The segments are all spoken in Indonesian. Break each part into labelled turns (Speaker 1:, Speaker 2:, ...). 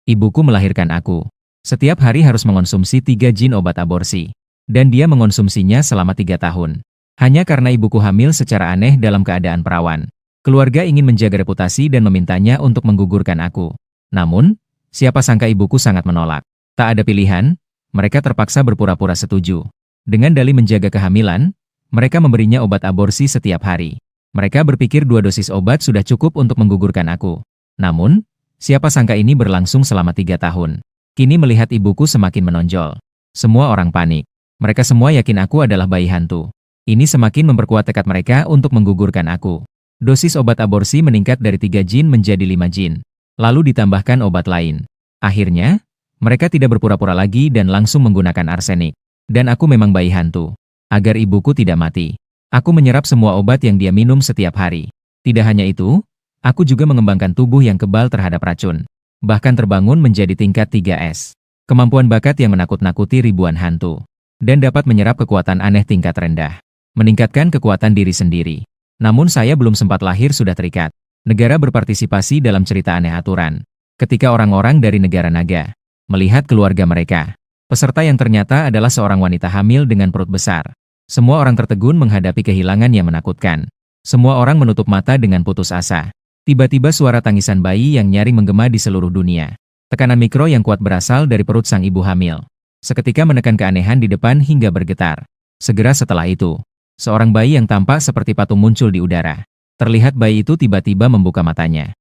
Speaker 1: Ibuku melahirkan aku. Setiap hari harus mengonsumsi 3 jin obat aborsi. Dan dia mengonsumsinya selama 3 tahun. Hanya karena ibuku hamil secara aneh dalam keadaan perawan. Keluarga ingin menjaga reputasi dan memintanya untuk menggugurkan aku. Namun, siapa sangka ibuku sangat menolak. Tak ada pilihan, mereka terpaksa berpura-pura setuju. Dengan dalih menjaga kehamilan, mereka memberinya obat aborsi setiap hari. Mereka berpikir 2 dosis obat sudah cukup untuk menggugurkan aku. Namun, siapa sangka ini berlangsung selama 3 tahun. Kini melihat ibuku semakin menonjol. Semua orang panik. Mereka semua yakin aku adalah bayi hantu. Ini semakin memperkuat tekad mereka untuk menggugurkan aku. Dosis obat aborsi meningkat dari 3 jin menjadi 5 jin. Lalu ditambahkan obat lain. Akhirnya, mereka tidak berpura-pura lagi dan langsung menggunakan arsenik. Dan aku memang bayi hantu. Agar ibuku tidak mati, aku menyerap semua obat yang dia minum setiap hari. Tidak hanya itu, aku juga mengembangkan tubuh yang kebal terhadap racun. Bahkan terbangun menjadi tingkat 3S. Kemampuan bakat yang menakut-nakuti ribuan hantu. Dan dapat menyerap kekuatan aneh tingkat rendah. Meningkatkan kekuatan diri sendiri. Namun saya belum sempat lahir sudah terikat. Negara berpartisipasi dalam cerita aneh aturan. Ketika orang-orang dari negara naga melihat keluarga mereka, peserta yang ternyata adalah seorang wanita hamil dengan perut besar. Semua orang tertegun menghadapi kehilangan yang menakutkan. Semua orang menutup mata dengan putus asa. Tiba-tiba suara tangisan bayi yang nyaring menggema di seluruh dunia. Tekanan mikro yang kuat berasal dari perut sang ibu hamil. Seketika menekan keanehan di depan hingga bergetar. Segera setelah itu, seorang bayi yang tampak seperti patung muncul di udara. Terlihat bayi itu tiba-tiba membuka matanya.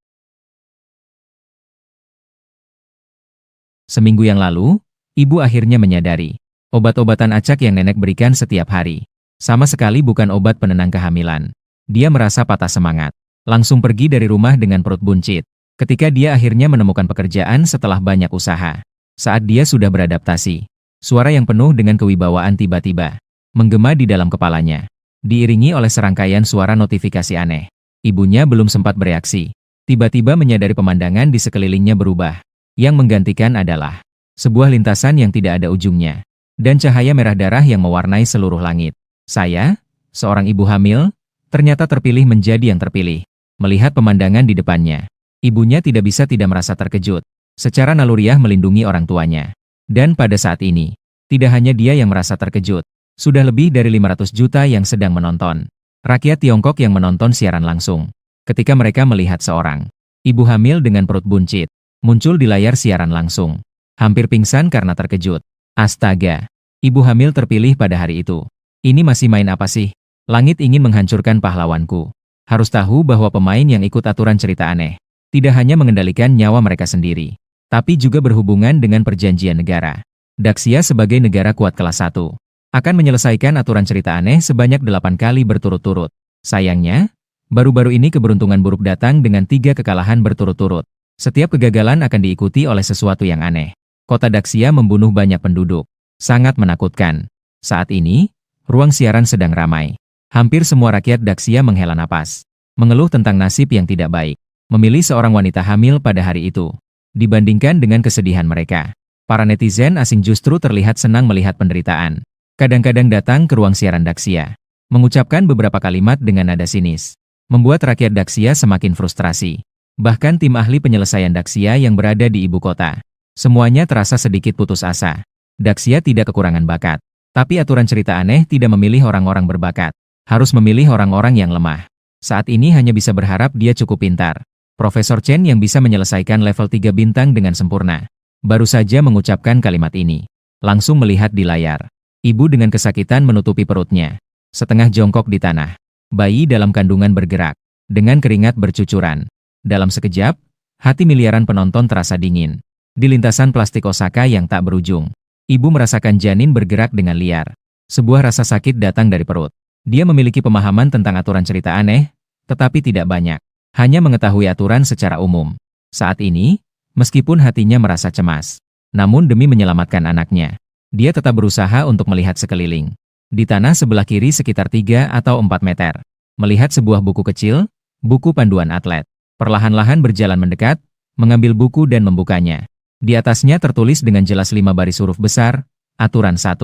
Speaker 1: Seminggu yang lalu, ibu akhirnya menyadari. Obat-obatan acak yang nenek berikan setiap hari. Sama sekali bukan obat penenang kehamilan. Dia merasa patah semangat. Langsung pergi dari rumah dengan perut buncit. Ketika dia akhirnya menemukan pekerjaan setelah banyak usaha. Saat dia sudah beradaptasi, suara yang penuh dengan kewibawaan tiba-tiba menggema di dalam kepalanya. Diiringi oleh serangkaian suara notifikasi aneh. Ibunya belum sempat bereaksi. Tiba-tiba menyadari pemandangan di sekelilingnya berubah. Yang menggantikan adalah sebuah lintasan yang tidak ada ujungnya. Dan cahaya merah darah yang mewarnai seluruh langit. Saya, seorang ibu hamil, ternyata terpilih menjadi yang terpilih. Melihat pemandangan di depannya, ibunya tidak bisa tidak merasa terkejut. Secara naluriah melindungi orang tuanya. Dan pada saat ini, tidak hanya dia yang merasa terkejut. Sudah lebih dari 500 juta yang sedang menonton. Rakyat Tiongkok yang menonton siaran langsung. Ketika mereka melihat seorang ibu hamil dengan perut buncit muncul di layar siaran langsung. Hampir pingsan karena terkejut. Astaga, ibu hamil terpilih pada hari itu. Ini masih main apa sih? Langit ingin menghancurkan pahlawanku. Harus tahu bahwa pemain yang ikut aturan cerita aneh tidak hanya mengendalikan nyawa mereka sendiri, tapi juga berhubungan dengan perjanjian negara. Daxia sebagai negara kuat kelas 1 akan menyelesaikan aturan cerita aneh sebanyak 8 kali berturut-turut. Sayangnya, baru-baru ini keberuntungan buruk datang dengan 3 kekalahan berturut-turut. Setiap kegagalan akan diikuti oleh sesuatu yang aneh. Kota Daxia membunuh banyak penduduk. Sangat menakutkan. Saat ini, ruang siaran sedang ramai. Hampir semua rakyat Daxia menghela napas. Mengeluh tentang nasib yang tidak baik. Memilih seorang wanita hamil pada hari itu. Dibandingkan dengan kesedihan mereka, para netizen asing justru terlihat senang melihat penderitaan. Kadang-kadang datang ke ruang siaran Daxia, mengucapkan beberapa kalimat dengan nada sinis. Membuat rakyat Daxia semakin frustrasi. Bahkan tim ahli penyelesaian Daxia yang berada di ibu kota. Semuanya terasa sedikit putus asa. Daxia tidak kekurangan bakat. Tapi aturan cerita aneh tidak memilih orang-orang berbakat. Harus memilih orang-orang yang lemah. Saat ini hanya bisa berharap dia cukup pintar. Profesor Chen yang bisa menyelesaikan level 3 bintang dengan sempurna. Baru saja mengucapkan kalimat ini. Langsung melihat di layar. Ibu dengan kesakitan menutupi perutnya. Setengah jongkok di tanah. Bayi dalam kandungan bergerak. Dengan keringat bercucuran. Dalam sekejap, hati miliaran penonton terasa dingin. Di lintasan plastik Osaka yang tak berujung. Ibu merasakan janin bergerak dengan liar. Sebuah rasa sakit datang dari perut. Dia memiliki pemahaman tentang aturan cerita aneh, tetapi tidak banyak. Hanya mengetahui aturan secara umum. Saat ini, meskipun hatinya merasa cemas, namun demi menyelamatkan anaknya, dia tetap berusaha untuk melihat sekeliling. Di tanah sebelah kiri sekitar 3 atau 4 meter. Melihat sebuah buku kecil, buku panduan atlet. Perlahan-lahan berjalan mendekat, mengambil buku dan membukanya. Di atasnya tertulis dengan jelas 5 baris huruf besar, Aturan 1.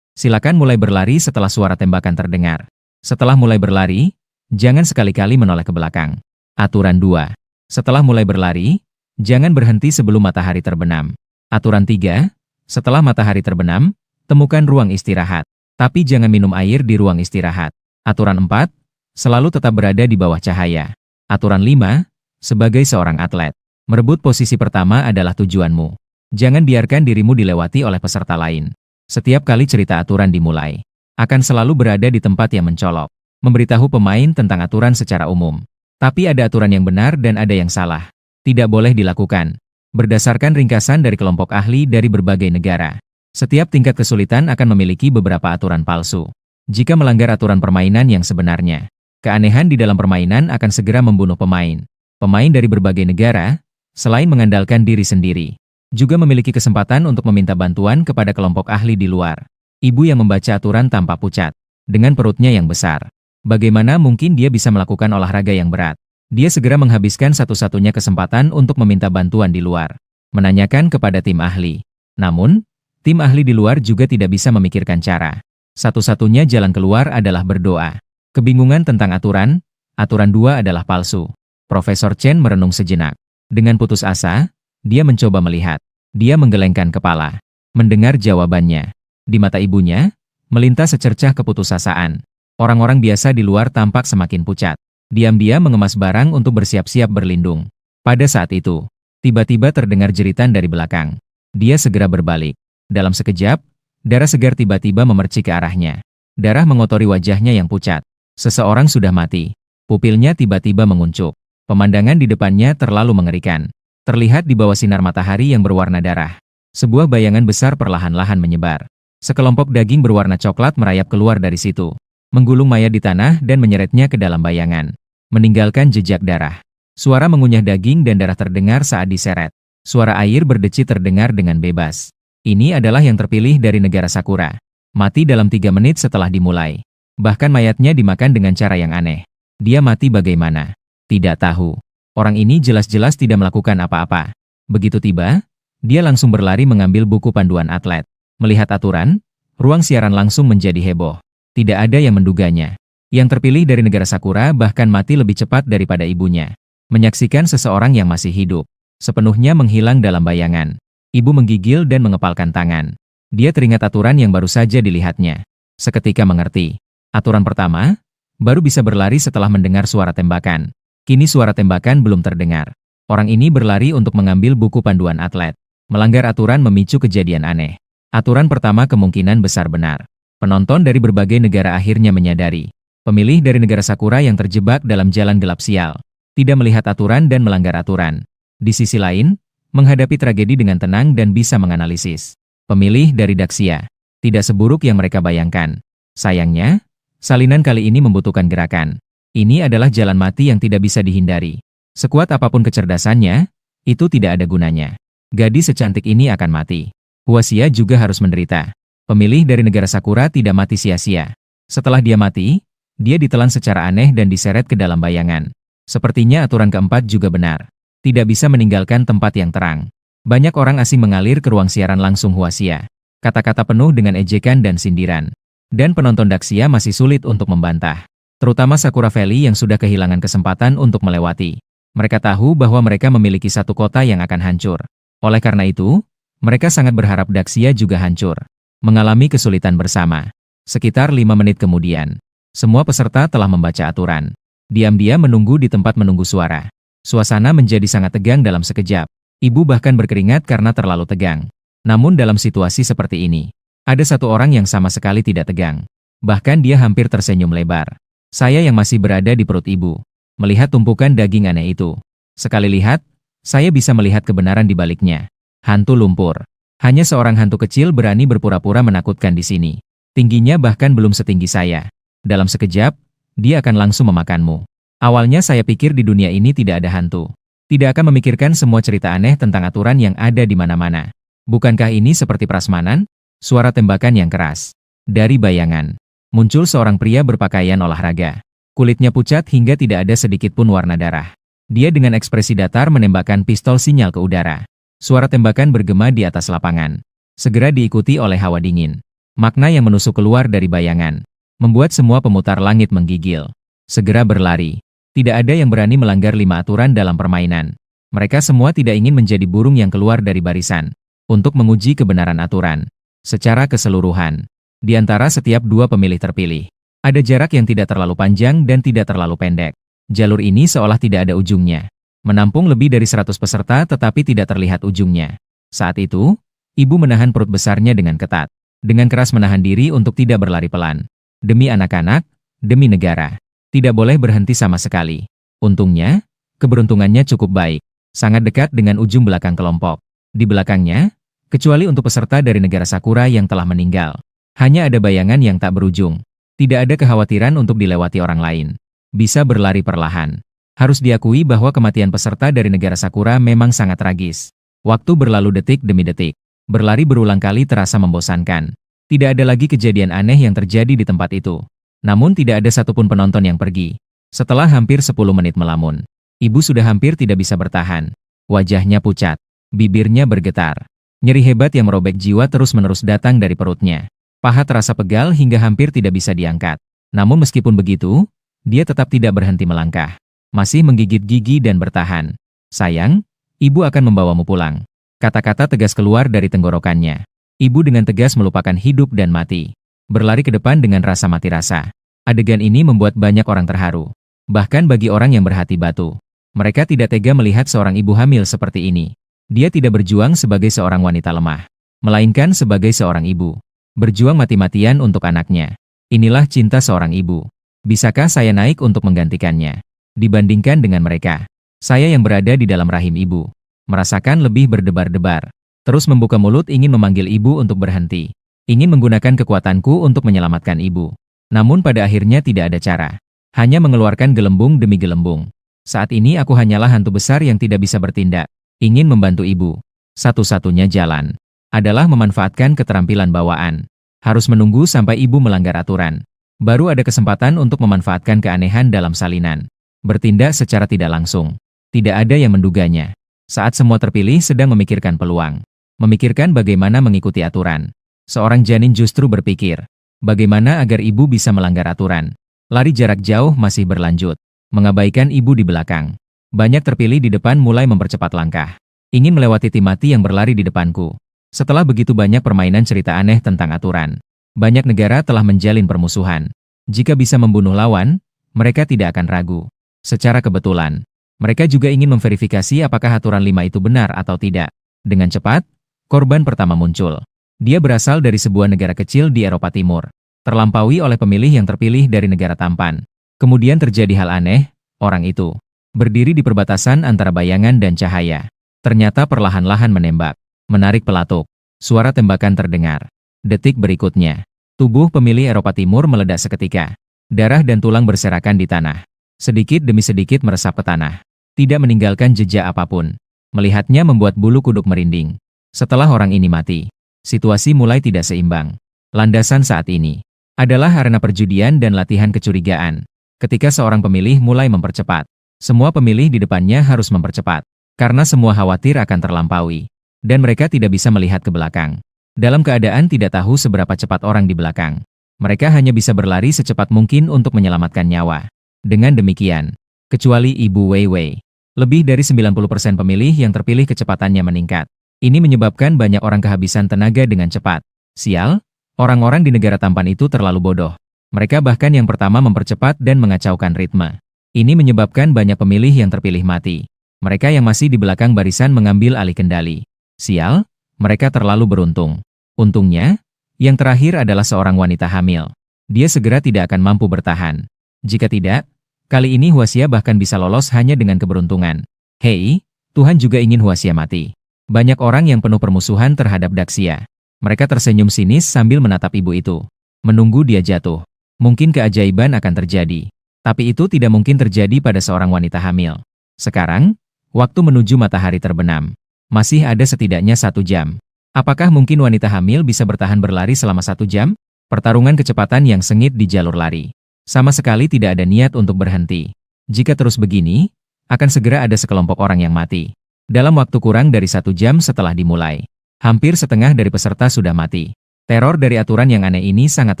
Speaker 1: Silakan mulai berlari setelah suara tembakan terdengar. Setelah mulai berlari, jangan sekali-kali menoleh ke belakang. Aturan 2. Setelah mulai berlari, Jangan berhenti sebelum matahari terbenam. Aturan 3. Setelah matahari terbenam, temukan ruang istirahat. Tapi jangan minum air di ruang istirahat. Aturan 4. Selalu tetap berada di bawah cahaya. Aturan 5. Sebagai seorang atlet, merebut posisi pertama adalah tujuanmu. Jangan biarkan dirimu dilewati oleh peserta lain. Setiap kali cerita aturan dimulai, akan selalu berada di tempat yang mencolok. Memberitahu pemain tentang aturan secara umum. Tapi ada aturan yang benar dan ada yang salah. Tidak boleh dilakukan. Berdasarkan ringkasan dari kelompok ahli dari berbagai negara, setiap tingkat kesulitan akan memiliki beberapa aturan palsu. Jika melanggar aturan permainan yang sebenarnya, keanehan di dalam permainan akan segera membunuh pemain. Pemain dari berbagai negara, selain mengandalkan diri sendiri, juga memiliki kesempatan untuk meminta bantuan kepada kelompok ahli di luar. Ibu yang membaca aturan tanpa pucat, dengan perutnya yang besar. Bagaimana mungkin dia bisa melakukan olahraga yang berat? Dia segera menghabiskan satu-satunya kesempatan untuk meminta bantuan di luar, menanyakan kepada tim ahli. Namun, tim ahli di luar juga tidak bisa memikirkan cara. Satu-satunya jalan keluar adalah berdoa. Kebingungan tentang aturan 2 adalah palsu. Profesor Chen merenung sejenak. Dengan putus asa, dia mencoba melihat. Dia menggelengkan kepala, mendengar jawabannya. Di mata ibunya, melintas secercah keputusasaan. Orang-orang biasa di luar tampak semakin pucat. Diam-diam mengemas barang untuk bersiap-siap berlindung. Pada saat itu, tiba-tiba terdengar jeritan dari belakang. Dia segera berbalik. Dalam sekejap, darah segar tiba-tiba memercik ke arahnya. Darah mengotori wajahnya yang pucat. Seseorang sudah mati. Pupilnya tiba-tiba menguncup. Pemandangan di depannya terlalu mengerikan. Terlihat di bawah sinar matahari yang berwarna darah. Sebuah bayangan besar perlahan-lahan menyebar. Sekelompok daging berwarna coklat merayap keluar dari situ, menggulung mayat di tanah dan menyeretnya ke dalam bayangan, meninggalkan jejak darah. Suara mengunyah daging dan darah terdengar saat diseret. Suara air berdecit terdengar dengan bebas. Ini adalah yang terpilih dari negara Sakura. Mati dalam 3 menit setelah dimulai. Bahkan mayatnya dimakan dengan cara yang aneh. Dia mati bagaimana? Tidak tahu. Orang ini jelas-jelas tidak melakukan apa-apa. Begitu tiba, dia langsung berlari mengambil buku panduan atlet. Melihat aturan, ruang siaran langsung menjadi heboh. Tidak ada yang menduganya. Yang terpilih dari negara Sakura bahkan mati lebih cepat daripada ibunya. Menyaksikan seseorang yang masih hidup, sepenuhnya menghilang dalam bayangan. Ibu menggigil dan mengepalkan tangan. Dia teringat aturan yang baru saja dilihatnya. Seketika mengerti. Aturan pertama, baru bisa berlari setelah mendengar suara tembakan. Kini suara tembakan belum terdengar. Orang ini berlari untuk mengambil buku panduan atlet. Melanggar aturan memicu kejadian aneh. Aturan pertama kemungkinan besar benar. Penonton dari berbagai negara akhirnya menyadari. Pemilih dari negara Sakura yang terjebak dalam jalan gelap sial. Tidak melihat aturan dan melanggar aturan. Di sisi lain, menghadapi tragedi dengan tenang dan bisa menganalisis. Pemilih dari Daxia. Tidak seburuk yang mereka bayangkan. Sayangnya, salinan kali ini membutuhkan gerakan. Ini adalah jalan mati yang tidak bisa dihindari. Sekuat apapun kecerdasannya, itu tidak ada gunanya. Gadis secantik ini akan mati. Huaxia juga harus menderita. Pemilih dari negara Sakura tidak mati sia-sia. Setelah dia mati, dia ditelan secara aneh dan diseret ke dalam bayangan. Sepertinya aturan keempat juga benar. Tidak bisa meninggalkan tempat yang terang. Banyak orang asing mengalir ke ruang siaran langsung Huaxia. Kata-kata penuh dengan ejekan dan sindiran. Dan penonton Daxia masih sulit untuk membantah. Terutama Sakura Valley yang sudah kehilangan kesempatan untuk melewati. Mereka tahu bahwa mereka memiliki satu kota yang akan hancur. Oleh karena itu, mereka sangat berharap Daxia juga hancur. Mengalami kesulitan bersama. Sekitar 5 menit kemudian, semua peserta telah membaca aturan. Diam-diam menunggu di tempat menunggu suara. Suasana menjadi sangat tegang dalam sekejap. Ibu bahkan berkeringat karena terlalu tegang. Namun dalam situasi seperti ini, ada satu orang yang sama sekali tidak tegang. Bahkan dia hampir tersenyum lebar. Saya yang masih berada di perut ibu, melihat tumpukan daging aneh itu. Sekali lihat, saya bisa melihat kebenaran di baliknya. Hantu lumpur. Hanya seorang hantu kecil berani berpura-pura menakutkan di sini. Tingginya bahkan belum setinggi saya. Dalam sekejap, dia akan langsung memakanmu. Awalnya saya pikir di dunia ini tidak ada hantu. Tidak akan memikirkan semua cerita aneh tentang aturan yang ada di mana-mana. Bukankah ini seperti prasmanan? Suara tembakan yang keras. Dari bayangan, muncul seorang pria berpakaian olahraga. Kulitnya pucat hingga tidak ada sedikit pun warna darah. Dia dengan ekspresi datar menembakkan pistol sinyal ke udara. Suara tembakan bergema di atas lapangan. Segera diikuti oleh hawa dingin. Makna yang menusuk keluar dari bayangan. Membuat semua pemutar langit menggigil. Segera berlari. Tidak ada yang berani melanggar 5 aturan dalam permainan. Mereka semua tidak ingin menjadi burung yang keluar dari barisan. Untuk menguji kebenaran aturan. Secara keseluruhan, di antara setiap dua pemilih terpilih, ada jarak yang tidak terlalu panjang dan tidak terlalu pendek. Jalur ini seolah tidak ada ujungnya. Menampung lebih dari 100 peserta tetapi tidak terlihat ujungnya. Saat itu, ibu menahan perut besarnya dengan ketat. Dengan keras menahan diri untuk tidak berlari pelan. Demi anak-anak, demi negara. Tidak boleh berhenti sama sekali. Untungnya, keberuntungannya cukup baik. Sangat dekat dengan ujung belakang kelompok. Di belakangnya, kecuali untuk peserta dari negara Sakura yang telah meninggal, hanya ada bayangan yang tak berujung. Tidak ada kekhawatiran untuk dilewati orang lain. Bisa berlari perlahan. Harus diakui bahwa kematian peserta dari negara Sakura memang sangat tragis. Waktu berlalu detik demi detik. Berlari berulang kali terasa membosankan. Tidak ada lagi kejadian aneh yang terjadi di tempat itu. Namun tidak ada satupun penonton yang pergi. Setelah hampir 10 menit melamun, ibu sudah hampir tidak bisa bertahan. Wajahnya pucat. Bibirnya bergetar. Nyeri hebat yang merobek jiwa terus-menerus datang dari perutnya. Paha terasa pegal hingga hampir tidak bisa diangkat. Namun meskipun begitu, dia tetap tidak berhenti melangkah. Masih menggigit gigi dan bertahan. Sayang, ibu akan membawamu pulang. Kata-kata tegas keluar dari tenggorokannya. Ibu dengan tegas melupakan hidup dan mati. Berlari ke depan dengan rasa mati rasa. Adegan ini membuat banyak orang terharu. Bahkan bagi orang yang berhati batu. Mereka tidak tega melihat seorang ibu hamil seperti ini. Dia tidak berjuang sebagai seorang wanita lemah. Melainkan sebagai seorang ibu. Berjuang mati-matian untuk anaknya. Inilah cinta seorang ibu. Bisakah saya naik untuk menggantikannya? Dibandingkan dengan mereka, saya yang berada di dalam rahim ibu, merasakan lebih berdebar-debar. Terus membuka mulut ingin memanggil ibu untuk berhenti. Ingin menggunakan kekuatanku untuk menyelamatkan ibu. Namun pada akhirnya tidak ada cara. Hanya mengeluarkan gelembung demi gelembung. Saat ini aku hanyalah hantu besar yang tidak bisa bertindak. Ingin membantu ibu. Satu-satunya jalan adalah memanfaatkan keterampilan bawaan. Harus menunggu sampai ibu melanggar aturan. Baru ada kesempatan untuk memanfaatkan keanehan dalam salinan. Bertindak secara tidak langsung. Tidak ada yang menduganya. Saat semua terpilih sedang memikirkan peluang. Memikirkan bagaimana mengikuti aturan. Seorang janin justru berpikir, bagaimana agar ibu bisa melanggar aturan. Lari jarak jauh masih berlanjut. Mengabaikan ibu di belakang. Banyak terpilih di depan mulai mempercepat langkah. Ingin melewati tim mati yang berlari di depanku. Setelah begitu banyak permainan cerita aneh tentang aturan. Banyak negara telah menjalin permusuhan. Jika bisa membunuh lawan, mereka tidak akan ragu. Secara kebetulan, mereka juga ingin memverifikasi apakah aturan 5 itu benar atau tidak. Dengan cepat, korban pertama muncul. Dia berasal dari sebuah negara kecil di Eropa Timur. Terlampaui oleh pemilih yang terpilih dari negara tampan. Kemudian terjadi hal aneh, orang itu berdiri di perbatasan antara bayangan dan cahaya. Ternyata perlahan-lahan menembak. Menarik pelatuk. Suara tembakan terdengar. Detik berikutnya, tubuh pemilih Eropa Timur meledak seketika. Darah dan tulang berserakan di tanah. Sedikit demi sedikit meresap ke tanah. Tidak meninggalkan jejak apapun. Melihatnya membuat bulu kuduk merinding. Setelah orang ini mati, situasi mulai tidak seimbang. Landasan saat ini adalah arena perjudian dan latihan kecurigaan. Ketika seorang pemilih mulai mempercepat, semua pemilih di depannya harus mempercepat. Karena semua khawatir akan terlampaui. Dan mereka tidak bisa melihat ke belakang. Dalam keadaan tidak tahu seberapa cepat orang di belakang. Mereka hanya bisa berlari secepat mungkin untuk menyelamatkan nyawa. Dengan demikian, kecuali Ibu Weiwei, lebih dari 90% pemilih yang terpilih kecepatannya meningkat. Ini menyebabkan banyak orang kehabisan tenaga dengan cepat. Sial, orang-orang di negara tampan itu terlalu bodoh. Mereka bahkan yang pertama mempercepat dan mengacaukan ritme. Ini menyebabkan banyak pemilih yang terpilih mati. Mereka yang masih di belakang barisan mengambil alih kendali. Sial, mereka terlalu beruntung. Untungnya, yang terakhir adalah seorang wanita hamil. Dia segera tidak akan mampu bertahan. Jika tidak, kali ini Hwaxia bahkan bisa lolos hanya dengan keberuntungan. Hei, Tuhan juga ingin Hwaxia mati. Banyak orang yang penuh permusuhan terhadap Daxia. Mereka tersenyum sinis sambil menatap ibu itu. Menunggu dia jatuh. Mungkin keajaiban akan terjadi. Tapi itu tidak mungkin terjadi pada seorang wanita hamil. Sekarang, waktu menuju matahari terbenam. Masih ada setidaknya 1 jam. Apakah mungkin wanita hamil bisa bertahan berlari selama 1 jam? Pertarungan kecepatan yang sengit di jalur lari. Sama sekali tidak ada niat untuk berhenti. Jika terus begini, akan segera ada sekelompok orang yang mati. Dalam waktu kurang dari 1 jam setelah dimulai, hampir setengah dari peserta sudah mati. Teror dari aturan yang aneh ini sangat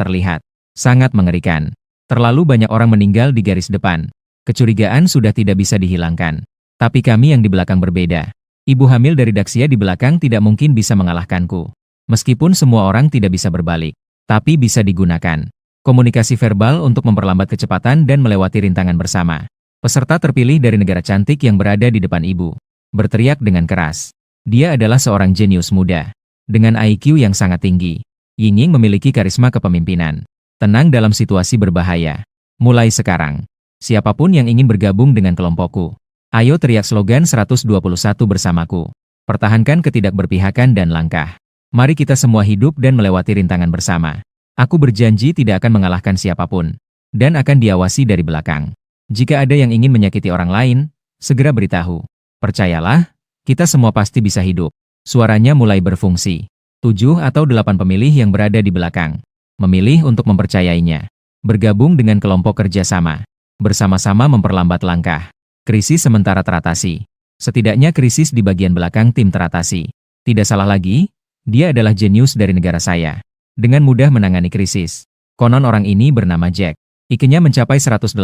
Speaker 1: terlihat. Sangat mengerikan. Terlalu banyak orang meninggal di garis depan. Kecurigaan sudah tidak bisa dihilangkan. Tapi kami yang di belakang berbeda. Ibu hamil dari Daxia di belakang tidak mungkin bisa mengalahkanku. Meskipun semua orang tidak bisa berbalik, tapi bisa digunakan komunikasi verbal untuk memperlambat kecepatan dan melewati rintangan bersama. Peserta terpilih dari negara cantik yang berada di depan ibu berteriak dengan keras. Dia adalah seorang jenius muda dengan IQ yang sangat tinggi. Ying Ying memiliki karisma kepemimpinan. Tenang dalam situasi berbahaya. Mulai sekarang, siapapun yang ingin bergabung dengan kelompokku, ayo teriak slogan 121 bersamaku. Pertahankan ketidakberpihakan dan langkah. Mari kita semua hidup dan melewati rintangan bersama. Aku berjanji tidak akan mengalahkan siapapun, dan akan diawasi dari belakang. Jika ada yang ingin menyakiti orang lain, segera beritahu. Percayalah, kita semua pasti bisa hidup. Suaranya mulai berfungsi. 7 atau 8 pemilih yang berada di belakang memilih untuk mempercayainya. Bergabung dengan kelompok kerjasama. Bersama-sama memperlambat langkah. Krisis sementara teratasi. Setidaknya krisis di bagian belakang tim teratasi. Tidak salah lagi, dia adalah jenius dari negara saya. Dengan mudah menangani krisis. Konon orang ini bernama Jack. IQ-nya mencapai 180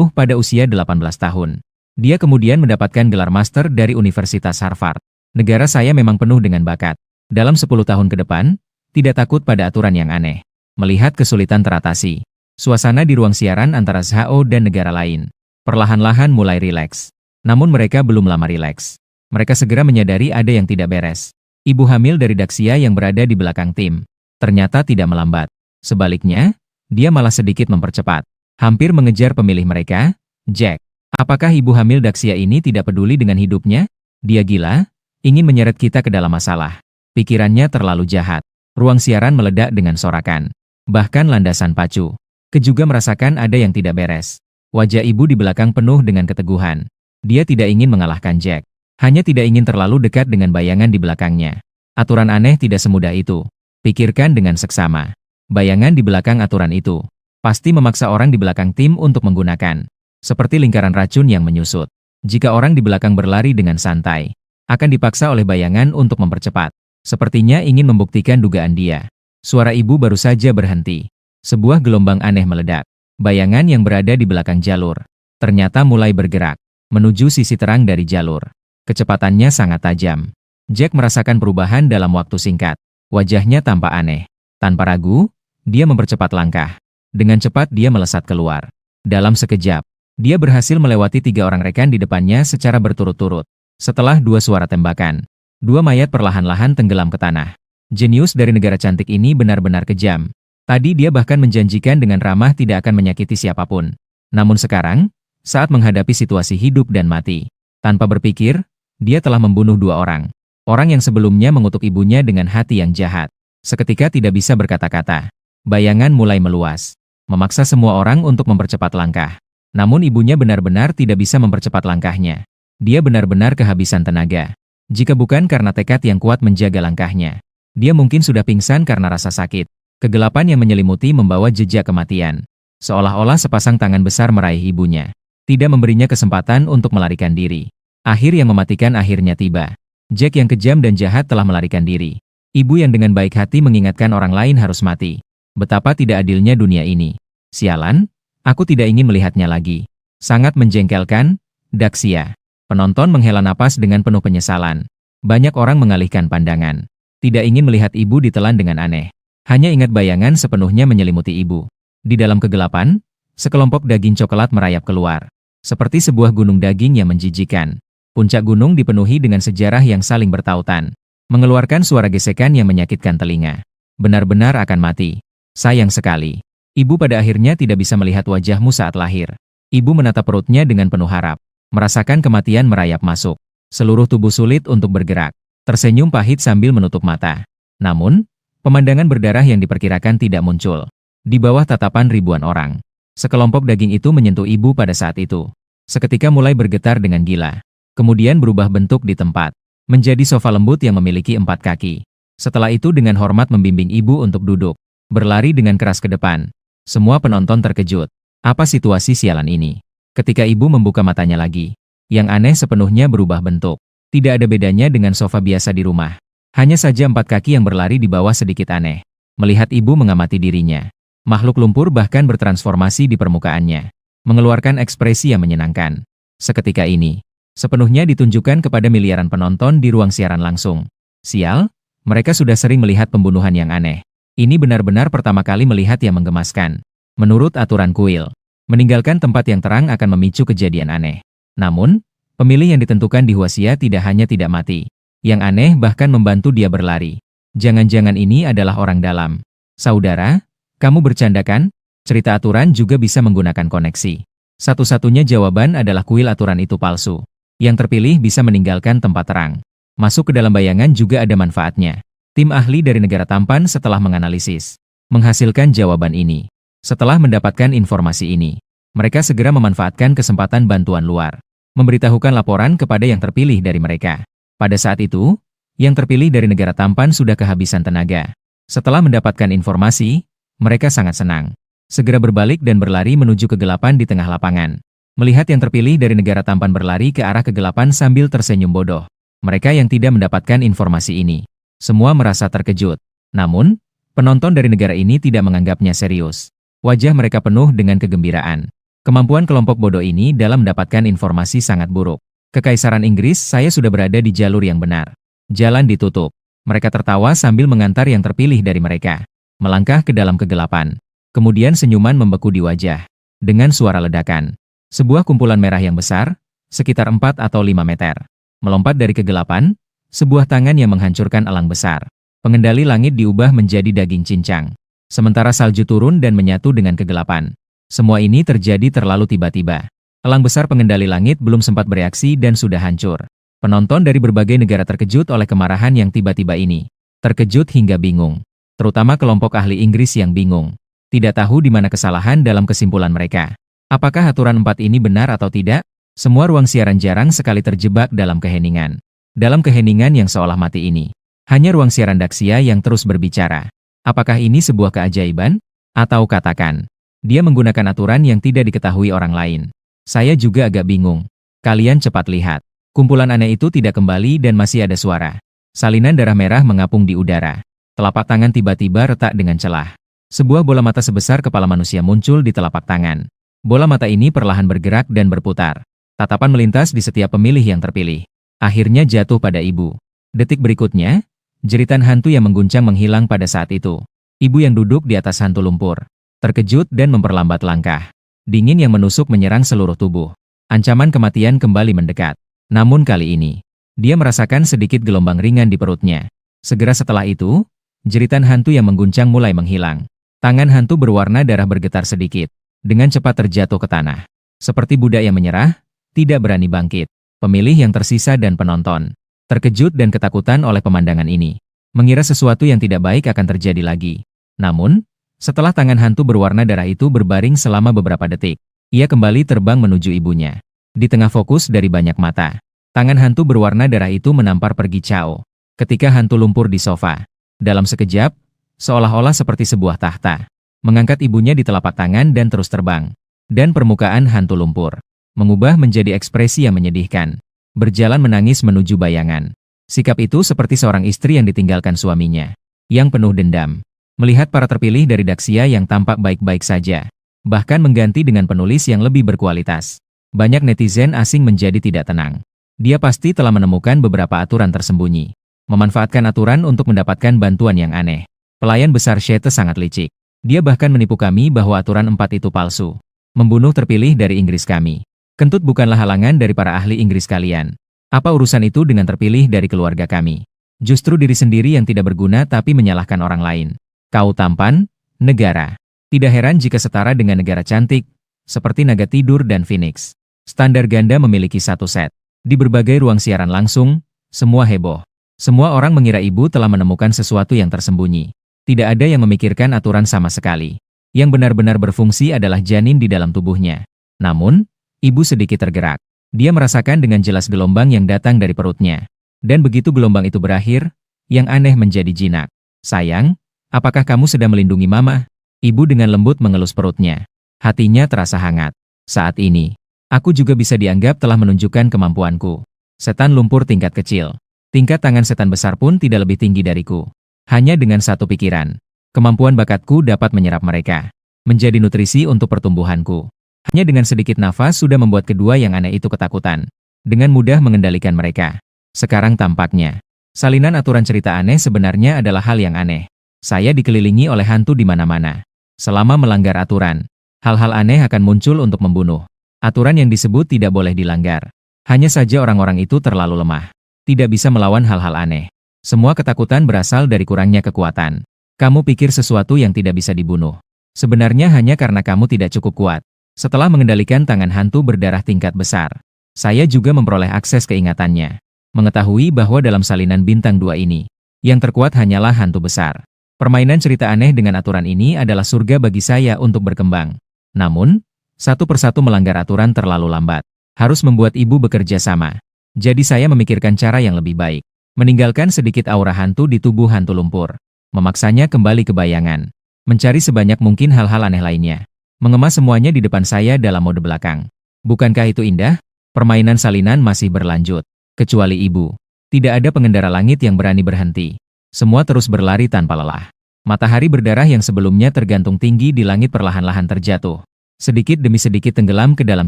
Speaker 1: pada usia 18 tahun. Dia kemudian mendapatkan gelar master dari Universitas Harvard. Negara saya memang penuh dengan bakat. Dalam 10 tahun ke depan, tidak takut pada aturan yang aneh. Melihat kesulitan teratasi. Suasana di ruang siaran antara Zhao dan negara lain perlahan-lahan mulai rileks. Namun mereka belum lama rileks. Mereka segera menyadari ada yang tidak beres. Ibu hamil dari Daxia yang berada di belakang tim ternyata tidak melambat. Sebaliknya, dia malah sedikit mempercepat. Hampir mengejar pemilih mereka. Jack, apakah ibu hamil Daxia ini tidak peduli dengan hidupnya? Dia gila, ingin menyeret kita ke dalam masalah. Pikirannya terlalu jahat. Ruang siaran meledak dengan sorakan. Bahkan landasan pacu Ke juga merasakan ada yang tidak beres. Wajah ibu di belakang penuh dengan keteguhan. Dia tidak ingin mengalahkan Jack. Hanya tidak ingin terlalu dekat dengan bayangan di belakangnya. Aturan aneh tidak semudah itu. Pikirkan dengan seksama. Bayangan di belakang aturan itu pasti memaksa orang di belakang tim untuk menggunakan. Seperti lingkaran racun yang menyusut. Jika orang di belakang berlari dengan santai, akan dipaksa oleh bayangan untuk mempercepat. Sepertinya ingin membuktikan dugaan dia. Suara ibu baru saja berhenti. Sebuah gelombang aneh meledak. Bayangan yang berada di belakang jalur ternyata mulai bergerak menuju sisi terang dari jalur. Kecepatannya sangat tajam. Jack merasakan perubahan dalam waktu singkat. Wajahnya tampak aneh. Tanpa ragu, dia mempercepat langkah. Dengan cepat dia melesat keluar. Dalam sekejap, dia berhasil melewati 3 orang rekan di depannya secara berturut-turut. Setelah 2 suara tembakan, 2 mayat perlahan-lahan tenggelam ke tanah. Jenius dari negara cantik ini benar-benar kejam. Tadi dia bahkan menjanjikan dengan ramah tidak akan menyakiti siapapun. Namun sekarang, saat menghadapi situasi hidup dan mati, tanpa berpikir, dia telah membunuh 2 orang. Orang yang sebelumnya mengutuk ibunya dengan hati yang jahat. Seketika tidak bisa berkata-kata. Bayangan mulai meluas. Memaksa semua orang untuk mempercepat langkah. Namun ibunya benar-benar tidak bisa mempercepat langkahnya. Dia benar-benar kehabisan tenaga. Jika bukan karena tekad yang kuat menjaga langkahnya, dia mungkin sudah pingsan karena rasa sakit. Kegelapan yang menyelimuti membawa jejak kematian. Seolah-olah sepasang tangan besar meraih ibunya. Tidak memberinya kesempatan untuk melarikan diri. Akhir yang mematikan akhirnya tiba. Jack yang kejam dan jahat telah melarikan diri. Ibu yang dengan baik hati mengingatkan orang lain harus mati. Betapa tidak adilnya dunia ini. Sialan, aku tidak ingin melihatnya lagi. Sangat menjengkelkan, Daxia. Penonton menghela napas dengan penuh penyesalan. Banyak orang mengalihkan pandangan. Tidak ingin melihat ibu ditelan dengan aneh. Hanya ingat bayangan sepenuhnya menyelimuti ibu. Di dalam kegelapan, sekelompok daging coklat merayap keluar. Seperti sebuah gunung daging yang menjijikan. Puncak gunung dipenuhi dengan sejarah yang saling bertautan. Mengeluarkan suara gesekan yang menyakitkan telinga. Benar-benar akan mati. Sayang sekali. Ibu pada akhirnya tidak bisa melihat wajahmu saat lahir. Ibu menatap perutnya dengan penuh harap. Merasakan kematian merayap masuk. Seluruh tubuh sulit untuk bergerak. Tersenyum pahit sambil menutup mata. Namun, pemandangan berdarah yang diperkirakan tidak muncul. Di bawah tatapan ribuan orang. Sekelompok daging itu menyentuh ibu pada saat itu. Seketika mulai bergetar dengan gila. Kemudian berubah bentuk di tempat. Menjadi sofa lembut yang memiliki 4 kaki. Setelah itu dengan hormat membimbing ibu untuk duduk. Berlari dengan keras ke depan. Semua penonton terkejut. Apa situasi sialan ini? Ketika ibu membuka matanya lagi. Yang aneh sepenuhnya berubah bentuk. Tidak ada bedanya dengan sofa biasa di rumah. Hanya saja 4 kaki yang berlari di bawah sedikit aneh. Melihat ibu mengamati dirinya. Makhluk lumpur bahkan bertransformasi di permukaannya. Mengeluarkan ekspresi yang menyenangkan. Seketika ini, sepenuhnya ditunjukkan kepada miliaran penonton di ruang siaran langsung. Sial, mereka sudah sering melihat pembunuhan yang aneh. Ini benar-benar pertama kali melihat yang menggemaskan. Menurut aturan kuil, meninggalkan tempat yang terang akan memicu kejadian aneh. Namun, pemilih yang ditentukan di Huaxia tidak hanya tidak mati. Yang aneh bahkan membantu dia berlari. Jangan-jangan ini adalah orang dalam. Saudara, kamu bercanda kan? Cerita aturan juga bisa menggunakan koneksi. Satu-satunya jawaban adalah kuil aturan itu palsu. Yang terpilih bisa meninggalkan tempat terang. Masuk ke dalam bayangan juga ada manfaatnya. Tim ahli dari negara tampan setelah menganalisis, menghasilkan jawaban ini. Setelah mendapatkan informasi ini, mereka segera memanfaatkan kesempatan bantuan luar. Memberitahukan laporan kepada yang terpilih dari mereka. Pada saat itu, yang terpilih dari negara tampan sudah kehabisan tenaga. Setelah mendapatkan informasi, mereka sangat senang. Segera berbalik dan berlari menuju kegelapan di tengah lapangan. Melihat yang terpilih dari negara tampan berlari ke arah kegelapan sambil tersenyum bodoh. Mereka yang tidak mendapatkan informasi ini, semua merasa terkejut. Namun, penonton dari negara ini tidak menganggapnya serius. Wajah mereka penuh dengan kegembiraan. Kemampuan kelompok bodoh ini dalam mendapatkan informasi sangat buruk. Kekaisaran Inggris, saya sudah berada di jalur yang benar. Jalan ditutup. Mereka tertawa sambil mengantar yang terpilih dari mereka. Melangkah ke dalam kegelapan. Kemudian senyuman membeku di wajah. Dengan suara ledakan. Sebuah kumpulan merah yang besar, sekitar 4 atau 5 meter. Melompat dari kegelapan, sebuah tangan yang menghancurkan elang besar. Pengendali langit diubah menjadi daging cincang. Sementara salju turun dan menyatu dengan kegelapan. Semua ini terjadi terlalu tiba-tiba. Elang besar pengendali langit belum sempat bereaksi dan sudah hancur. Penonton dari berbagai negara terkejut oleh kemarahan yang tiba-tiba ini. Terkejut hingga bingung. Terutama kelompok ahli Inggris yang bingung. Tidak tahu di mana kesalahan dalam kesimpulan mereka. Apakah aturan 4 ini benar atau tidak? Semua ruang siaran jarang sekali terjebak dalam keheningan. Dalam keheningan yang seolah mati ini, hanya ruang siaran Daxia yang terus berbicara. Apakah ini sebuah keajaiban? Atau katakan, dia menggunakan aturan yang tidak diketahui orang lain. Saya juga agak bingung. Kalian cepat lihat. Kumpulan aneh itu tidak kembali dan masih ada suara. Salinan darah merah mengapung di udara. Telapak tangan tiba-tiba retak dengan celah. Sebuah bola mata sebesar kepala manusia muncul di telapak tangan. Bola mata ini perlahan bergerak dan berputar. Tatapan melintas di setiap pemilih yang terpilih. Akhirnya jatuh pada ibu. Detik berikutnya, jeritan hantu yang mengguncang menghilang pada saat itu. Ibu yang duduk di atas hantu lumpur. Terkejut dan memperlambat langkah. Dingin yang menusuk menyerang seluruh tubuh. Ancaman kematian kembali mendekat. Namun kali ini, dia merasakan sedikit gelombang ringan di perutnya. Segera setelah itu, jeritan hantu yang mengguncang mulai menghilang. Tangan hantu berwarna darah bergetar sedikit. Dengan cepat terjatuh ke tanah. Seperti budak yang menyerah, tidak berani bangkit. Pemilih yang tersisa dan penonton terkejut dan ketakutan oleh pemandangan ini. Mengira sesuatu yang tidak baik akan terjadi lagi. Namun, setelah tangan hantu berwarna darah itu berbaring selama beberapa detik, ia kembali terbang menuju ibunya. Di tengah fokus dari banyak mata, tangan hantu berwarna darah itu menampar pergi Chao. Ketika hantu lumpur di sofa, dalam sekejap, seolah-olah seperti sebuah tahta, mengangkat ibunya di telapak tangan dan terus terbang. Dan permukaan hantu lumpur mengubah menjadi ekspresi yang menyedihkan. Berjalan menangis menuju bayangan. Sikap itu seperti seorang istri yang ditinggalkan suaminya. Yang penuh dendam. Melihat para terpilih dari Daxia yang tampak baik-baik saja. Bahkan mengganti dengan penulis yang lebih berkualitas. Banyak netizen asing menjadi tidak tenang. Dia pasti telah menemukan beberapa aturan tersembunyi. Memanfaatkan aturan untuk mendapatkan bantuan yang aneh. Pelayan besar Shete sangat licik. Dia bahkan menipu kami bahwa aturan 4 itu palsu. Membunuh terpilih dari Inggris kami. Kentut bukanlah halangan dari para ahli Inggris kalian. Apa urusan itu dengan terpilih dari keluarga kami? Justru diri sendiri yang tidak berguna tapi menyalahkan orang lain. Kau tampan, negara. Tidak heran jika setara dengan negara cantik, seperti naga tidur dan phoenix. Standar ganda memiliki satu set. Di berbagai ruang siaran langsung, semua heboh. Semua orang mengira ibu telah menemukan sesuatu yang tersembunyi. Tidak ada yang memikirkan aturan sama sekali. Yang benar-benar berfungsi adalah janin di dalam tubuhnya. Namun, ibu sedikit tergerak. Dia merasakan dengan jelas gelombang yang datang dari perutnya. Dan begitu gelombang itu berakhir, yang aneh menjadi jinak. Sayang, apakah kamu sedang melindungi mama? Ibu dengan lembut mengelus perutnya. Hatinya terasa hangat. Saat ini, aku juga bisa dianggap telah menunjukkan kemampuanku. Setan lumpur tingkat kecil. Tingkat tangan setan besar pun tidak lebih tinggi dariku. Hanya dengan satu pikiran. Kemampuan bakatku dapat menyerap mereka. Menjadi nutrisi untuk pertumbuhanku. Hanya dengan sedikit nafas sudah membuat kedua yang aneh itu ketakutan. dengan mudah mengendalikan mereka. Sekarang tampaknya, salinan aturan cerita aneh sebenarnya adalah hal yang aneh. Saya dikelilingi oleh hantu di mana-mana. Selama melanggar aturan, hal-hal aneh akan muncul untuk membunuh. Aturan yang disebut tidak boleh dilanggar. Hanya saja orang-orang itu terlalu lemah. Tidak bisa melawan hal-hal aneh. Semua ketakutan berasal dari kurangnya kekuatan. Kamu pikir sesuatu yang tidak bisa dibunuh. Sebenarnya hanya karena kamu tidak cukup kuat. Setelah mengendalikan tangan hantu berdarah tingkat besar, saya juga memperoleh akses keingatannya. Mengetahui bahwa dalam salinan bintang 2 ini, yang terkuat hanyalah hantu besar. Permainan cerita aneh dengan aturan ini adalah surga bagi saya untuk berkembang. Namun, satu persatu melanggar aturan terlalu lambat. Harus membuat ibu bekerja sama. Jadi saya memikirkan cara yang lebih baik. Meninggalkan sedikit aura hantu di tubuh hantu lumpur. Memaksanya kembali ke bayangan. Mencari sebanyak mungkin hal-hal aneh lainnya. Mengemas semuanya di depan saya dalam mode belakang. Bukankah itu indah? Permainan salinan masih berlanjut. Kecuali ibu. Tidak ada pengendara langit yang berani berhenti. Semua terus berlari tanpa lelah. Matahari berdarah yang sebelumnya tergantung tinggi di langit perlahan-lahan terjatuh. Sedikit demi sedikit tenggelam ke dalam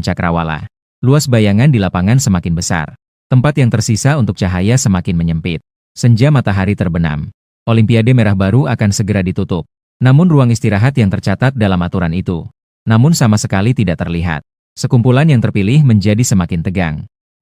Speaker 1: cakrawala. Luas bayangan di lapangan semakin besar. Tempat yang tersisa untuk cahaya semakin menyempit. Senja matahari terbenam. Olimpiade merah baru akan segera ditutup. Namun ruang istirahat yang tercatat dalam aturan itu, namun sama sekali tidak terlihat. Sekumpulan yang terpilih menjadi semakin tegang.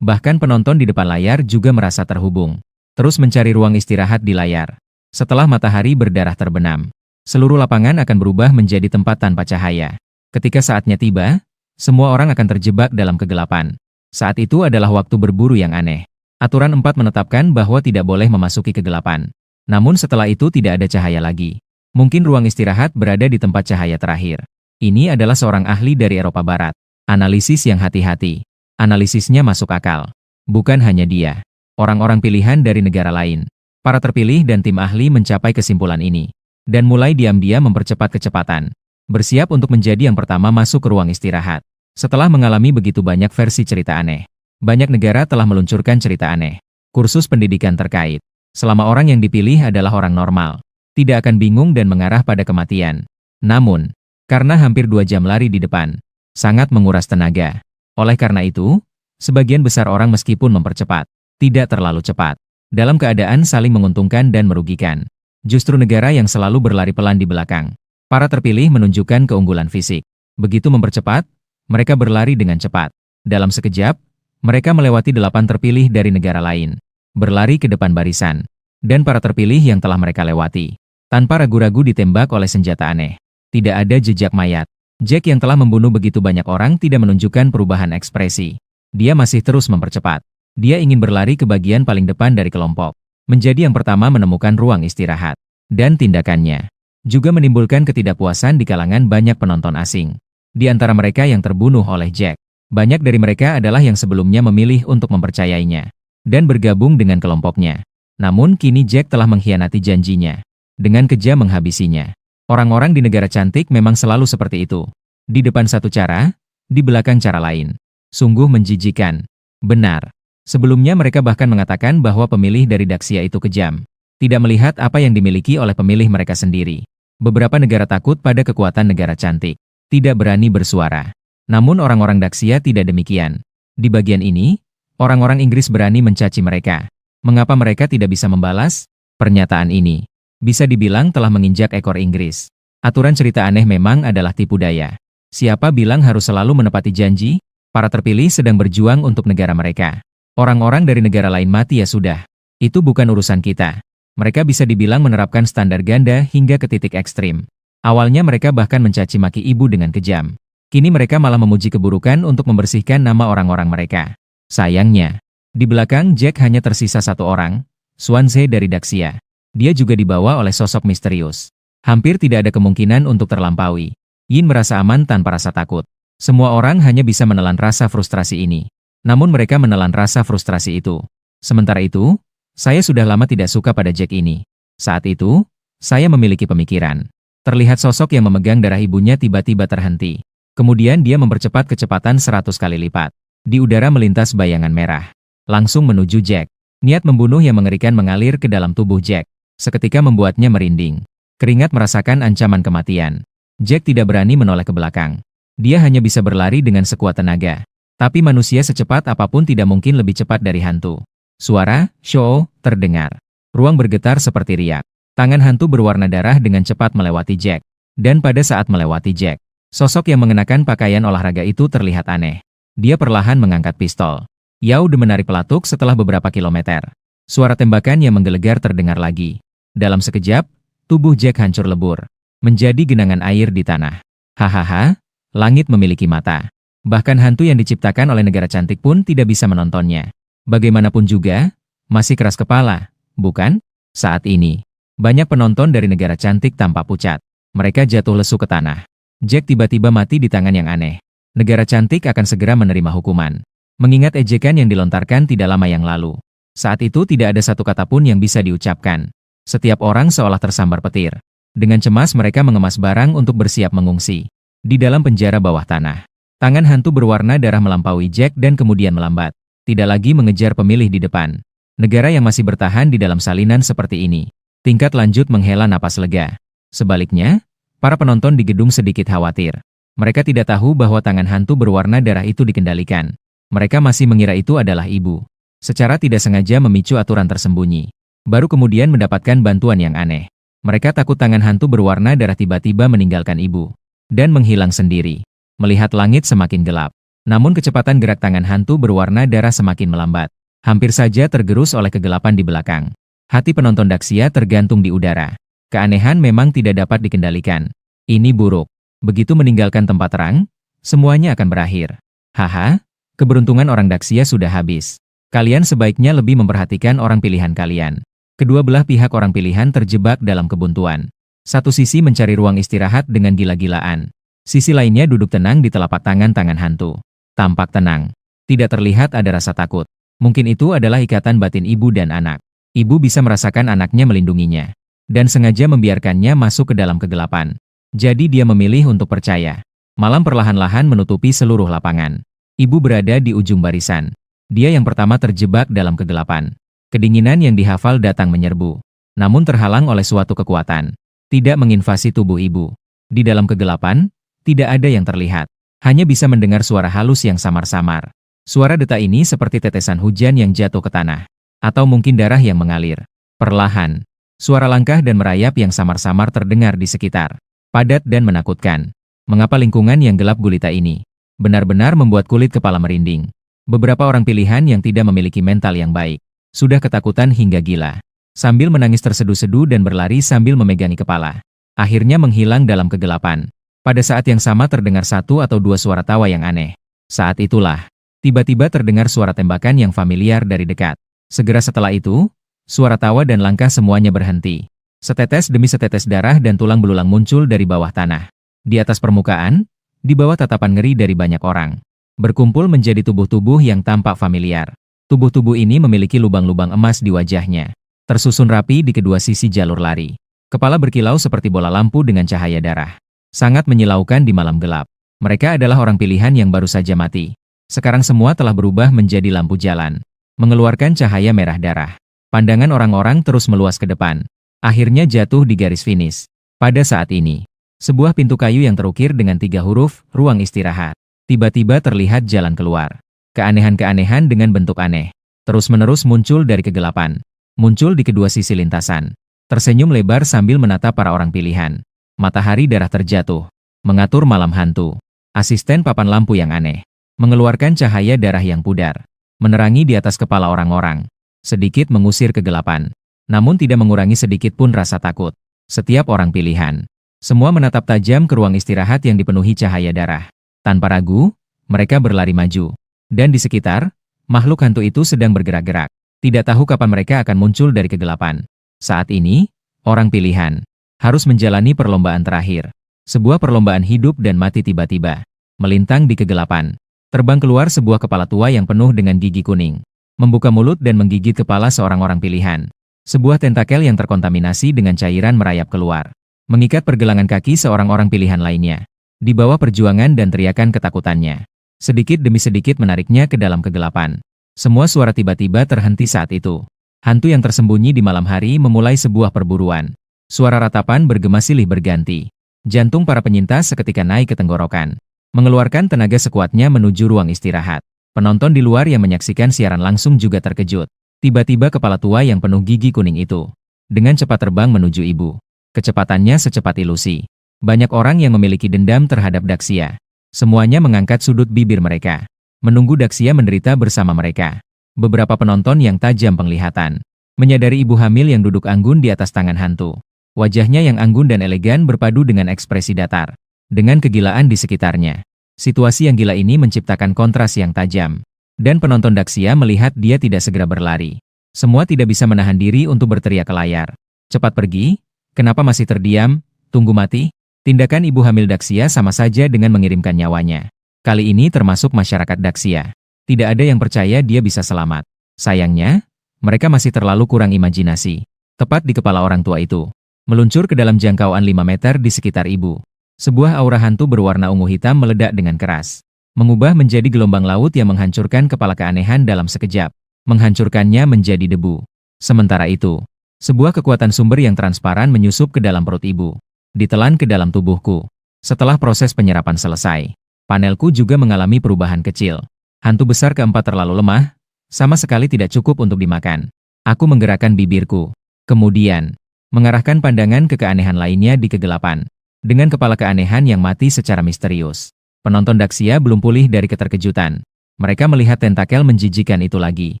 Speaker 1: Bahkan penonton di depan layar juga merasa terhubung. Terus mencari ruang istirahat di layar. Setelah matahari berdarah terbenam, seluruh lapangan akan berubah menjadi tempat tanpa cahaya. Ketika saatnya tiba, semua orang akan terjebak dalam kegelapan. Saat itu adalah waktu berburu yang aneh. Aturan 4 menetapkan bahwa tidak boleh memasuki kegelapan. Namun setelah itu tidak ada cahaya lagi. Mungkin ruang istirahat berada di tempat cahaya terakhir. Ini adalah seorang ahli dari Eropa Barat. Analisis yang hati-hati. Analisisnya masuk akal. Bukan hanya dia. Orang-orang pilihan dari negara lain. Para terpilih dan tim ahli mencapai kesimpulan ini. Dan mulai diam-diam mempercepat kecepatan. Bersiap untuk menjadi yang pertama masuk ke ruang istirahat. Setelah mengalami begitu banyak versi cerita aneh, banyak negara telah meluncurkan cerita aneh. Kursus pendidikan terkait. Selama orang yang dipilih adalah orang normal, tidak akan bingung dan mengarah pada kematian. Namun, karena hampir 2 jam lari di depan, sangat menguras tenaga. Oleh karena itu, sebagian besar orang meskipun mempercepat, tidak terlalu cepat. Dalam keadaan saling menguntungkan dan merugikan. Justru negara yang selalu berlari pelan di belakang. Para terpilih menunjukkan keunggulan fisik. Begitu mempercepat, mereka berlari dengan cepat. Dalam sekejap, mereka melewati 8 terpilih dari negara lain. Berlari ke depan barisan. Dan para terpilih yang telah mereka lewati, tanpa ragu-ragu ditembak oleh senjata aneh. Tidak ada jejak mayat. Jack yang telah membunuh begitu banyak orang tidak menunjukkan perubahan ekspresi. Dia masih terus mempercepat. Dia ingin berlari ke bagian paling depan dari kelompok. Menjadi yang pertama menemukan ruang istirahat. Dan tindakannya juga menimbulkan ketidakpuasan di kalangan banyak penonton asing. Di antara mereka yang terbunuh oleh Jack, banyak dari mereka adalah yang sebelumnya memilih untuk mempercayainya dan bergabung dengan kelompoknya. Namun kini Jack telah mengkhianati janjinya dengan kejam menghabisinya. Orang-orang di negara cantik memang selalu seperti itu. Di depan satu cara, di belakang cara lain. Sungguh menjijikan. Benar. Sebelumnya mereka bahkan mengatakan bahwa pemilih dari Daxia itu kejam. Tidak melihat apa yang dimiliki oleh pemilih mereka sendiri. Beberapa negara takut pada kekuatan negara cantik. Tidak berani bersuara. Namun orang-orang Daxia tidak demikian. Di bagian ini, orang-orang Inggris berani mencaci mereka. Mengapa mereka tidak bisa membalas? Pernyataan ini bisa dibilang telah menginjak ekor Inggris. Aturan cerita aneh memang adalah tipu daya. Siapa bilang harus selalu menepati janji? Para terpilih sedang berjuang untuk negara mereka. Orang-orang dari negara lain mati ya sudah. Itu bukan urusan kita. Mereka bisa dibilang menerapkan standar ganda hingga ke titik ekstrim. Awalnya mereka bahkan mencaci maki ibu dengan kejam. Kini mereka malah memuji keburukan untuk membersihkan nama orang-orang mereka. Sayangnya, di belakang Jack hanya tersisa satu orang, Swansea dari Daxia. Dia juga dibawa oleh sosok misterius. Hampir tidak ada kemungkinan untuk terlampaui. Yin merasa aman tanpa rasa takut. Semua orang hanya bisa menelan rasa frustrasi ini. Namun mereka menelan rasa frustrasi itu. Sementara itu, saya sudah lama tidak suka pada Jack ini. Saat itu, saya memiliki pemikiran. Terlihat sosok yang memegang darah ibunya tiba-tiba terhenti. Kemudian dia mempercepat kecepatan 100 kali lipat. Di udara melintas bayangan merah. Langsung menuju Jack. Niat membunuh yang mengerikan mengalir ke dalam tubuh Jack. Seketika membuatnya merinding. Keringat merasakan ancaman kematian. Jack tidak berani menoleh ke belakang. Dia hanya bisa berlari dengan sekuat tenaga. Tapi manusia secepat apapun tidak mungkin lebih cepat dari hantu. Suara, "Shoo," terdengar. Ruang bergetar seperti riak. Tangan hantu berwarna darah dengan cepat melewati Jack. Dan pada saat melewati Jack, sosok yang mengenakan pakaian olahraga itu terlihat aneh. Dia perlahan mengangkat pistol. Yao De menarik pelatuk setelah beberapa kilometer. Suara tembakan yang menggelegar terdengar lagi. Dalam sekejap, tubuh Jack hancur lebur. Menjadi genangan air di tanah. Hahaha, langit memiliki mata. Bahkan hantu yang diciptakan oleh negara cantik pun tidak bisa menontonnya. Bagaimanapun juga, masih keras kepala, bukan? Saat ini, banyak penonton dari negara cantik tampak pucat. Mereka jatuh lesu ke tanah. Jack tiba-tiba mati di tangan yang aneh. Negara cantik akan segera menerima hukuman. Mengingat ejekan yang dilontarkan tidak lama yang lalu. Saat itu tidak ada satu kata pun yang bisa diucapkan. Setiap orang seolah tersambar petir. Dengan cemas mereka mengemas barang untuk bersiap mengungsi. Di dalam penjara bawah tanah. Tangan hantu berwarna darah melampaui Jack dan kemudian melambat. Tidak lagi mengejar pemilih di depan. Negara yang masih bertahan di dalam salinan seperti ini. Tingkat lanjut menghela napas lega. Sebaliknya, para penonton di gedung sedikit khawatir. Mereka tidak tahu bahwa tangan hantu berwarna darah itu dikendalikan. Mereka masih mengira itu adalah ibu. Secara tidak sengaja memicu aturan tersembunyi. Baru kemudian mendapatkan bantuan yang aneh. Mereka takut tangan hantu berwarna darah tiba-tiba meninggalkan ibu. Dan menghilang sendiri. Melihat langit semakin gelap. Namun kecepatan gerak tangan hantu berwarna darah semakin melambat. Hampir saja tergerus oleh kegelapan di belakang. Hati penonton Daxia tergantung di udara. Keanehan memang tidak dapat dikendalikan. Ini buruk. Begitu meninggalkan tempat terang, semuanya akan berakhir. Haha, keberuntungan orang Daxia sudah habis. Kalian sebaiknya lebih memperhatikan orang pilihan kalian. Kedua belah pihak orang pilihan terjebak dalam kebuntuan. Satu sisi mencari ruang istirahat dengan gila-gilaan. Sisi lainnya duduk tenang di telapak tangan hantu. Tampak tenang. Tidak terlihat ada rasa takut. Mungkin itu adalah ikatan batin ibu dan anak. Ibu bisa merasakan anaknya melindunginya. Dan sengaja membiarkannya masuk ke dalam kegelapan. Jadi dia memilih untuk percaya. Malam perlahan-lahan menutupi seluruh lapangan. Ibu berada di ujung barisan. Dia yang pertama terjebak dalam kegelapan. Kedinginan yang dihafal datang menyerbu. Namun terhalang oleh suatu kekuatan. Tidak menginvasi tubuh ibu. Di dalam kegelapan, tidak ada yang terlihat. Hanya bisa mendengar suara halus yang samar-samar. Suara detak ini seperti tetesan hujan yang jatuh ke tanah. Atau mungkin darah yang mengalir. Perlahan, suara langkah dan merayap yang samar-samar terdengar di sekitar. Padat dan menakutkan. Mengapa lingkungan yang gelap gulita ini benar-benar membuat kulit kepala merinding. Beberapa orang pilihan yang tidak memiliki mental yang baik. Sudah ketakutan hingga gila. Sambil menangis terseduh-seduh dan berlari sambil memegangi kepala. Akhirnya menghilang dalam kegelapan. Pada saat yang sama terdengar satu atau dua suara tawa yang aneh. Saat itulah, tiba-tiba terdengar suara tembakan yang familiar dari dekat. Segera setelah itu, suara tawa dan langkah semuanya berhenti. Setetes demi setetes darah dan tulang belulang muncul dari bawah tanah. Di atas permukaan, di bawah tatapan ngeri dari banyak orang. Berkumpul menjadi tubuh-tubuh yang tampak familiar. Tubuh-tubuh ini memiliki lubang-lubang emas di wajahnya. Tersusun rapi di kedua sisi jalur lari. Kepala berkilau seperti bola lampu dengan cahaya darah. Sangat menyilaukan di malam gelap. Mereka adalah orang pilihan yang baru saja mati. Sekarang semua telah berubah menjadi lampu jalan. Mengeluarkan cahaya merah darah. Pandangan orang-orang terus meluas ke depan. Akhirnya jatuh di garis finish. Pada saat ini, sebuah pintu kayu yang terukir dengan 3 huruf, ruang istirahat. Tiba-tiba terlihat jalan keluar. Keanehan-keanehan dengan bentuk aneh. Terus-menerus muncul dari kegelapan. Muncul di kedua sisi lintasan. Tersenyum lebar sambil menatap para orang pilihan. Matahari darah terjatuh. Mengatur malam hantu. Asisten papan lampu yang aneh. Mengeluarkan cahaya darah yang pudar. Menerangi di atas kepala orang-orang. Sedikit mengusir kegelapan. Namun tidak mengurangi sedikit pun rasa takut. Setiap orang pilihan. Semua menatap tajam ke ruang istirahat yang dipenuhi cahaya darah. Tanpa ragu, mereka berlari maju. Dan di sekitar, makhluk hantu itu sedang bergerak-gerak. Tidak tahu kapan mereka akan muncul dari kegelapan. Saat ini, orang pilihan harus menjalani perlombaan terakhir. Sebuah perlombaan hidup dan mati tiba-tiba. Melintang di kegelapan. Terbang keluar sebuah kepala tua yang penuh dengan gigi kuning. Membuka mulut dan menggigit kepala seorang orang pilihan. Sebuah tentakel yang terkontaminasi dengan cairan merayap keluar. Mengikat pergelangan kaki seorang orang pilihan lainnya. Di bawah perjuangan dan teriakan ketakutannya. Sedikit demi sedikit menariknya ke dalam kegelapan. Semua suara tiba-tiba terhenti saat itu. Hantu yang tersembunyi di malam hari memulai sebuah perburuan. Suara ratapan bergema silih berganti. Jantung para penyintas seketika naik ke tenggorokan. mengeluarkan tenaga sekuatnya menuju ruang istirahat. Penonton di luar yang menyaksikan siaran langsung juga terkejut. Tiba-tiba kepala tua yang penuh gigi kuning itu dengan cepat terbang menuju ibu. Kecepatannya secepat ilusi. Banyak orang yang memiliki dendam terhadap Daxia. Semuanya mengangkat sudut bibir mereka, menunggu Daxia menderita bersama mereka. Beberapa penonton yang tajam penglihatan menyadari ibu hamil yang duduk anggun di atas tangan hantu. Wajahnya yang anggun dan elegan berpadu dengan ekspresi datar, dengan kegilaan di sekitarnya. Situasi yang gila ini menciptakan kontras yang tajam. Dan penonton Daxia melihat dia tidak segera berlari. Semua tidak bisa menahan diri untuk berteriak ke layar. Cepat pergi, kenapa masih terdiam, tunggu mati? Tindakan ibu hamil Daxia sama saja dengan mengirimkan nyawanya. Kali ini termasuk masyarakat Daxia. Tidak ada yang percaya dia bisa selamat. Sayangnya, mereka masih terlalu kurang imajinasi. Tepat di kepala orang tua itu, meluncur ke dalam jangkauan 5 meter di sekitar ibu. Sebuah aura hantu berwarna ungu hitam meledak dengan keras, mengubah menjadi gelombang laut yang menghancurkan kepala keanehan dalam sekejap, menghancurkannya menjadi debu. Sementara itu, sebuah kekuatan sumber yang transparan menyusup ke dalam perut ibu, ditelan ke dalam tubuhku. Setelah proses penyerapan selesai, panelku juga mengalami perubahan kecil. Hantu besar keempat terlalu lemah, sama sekali tidak cukup untuk dimakan. Aku menggerakkan bibirku, kemudian mengarahkan pandangan ke keanehan lainnya di kegelapan. Dengan kepala keanehan yang mati secara misterius, penonton Daxia belum pulih dari keterkejutan. Mereka melihat tentakel menjijikan itu lagi,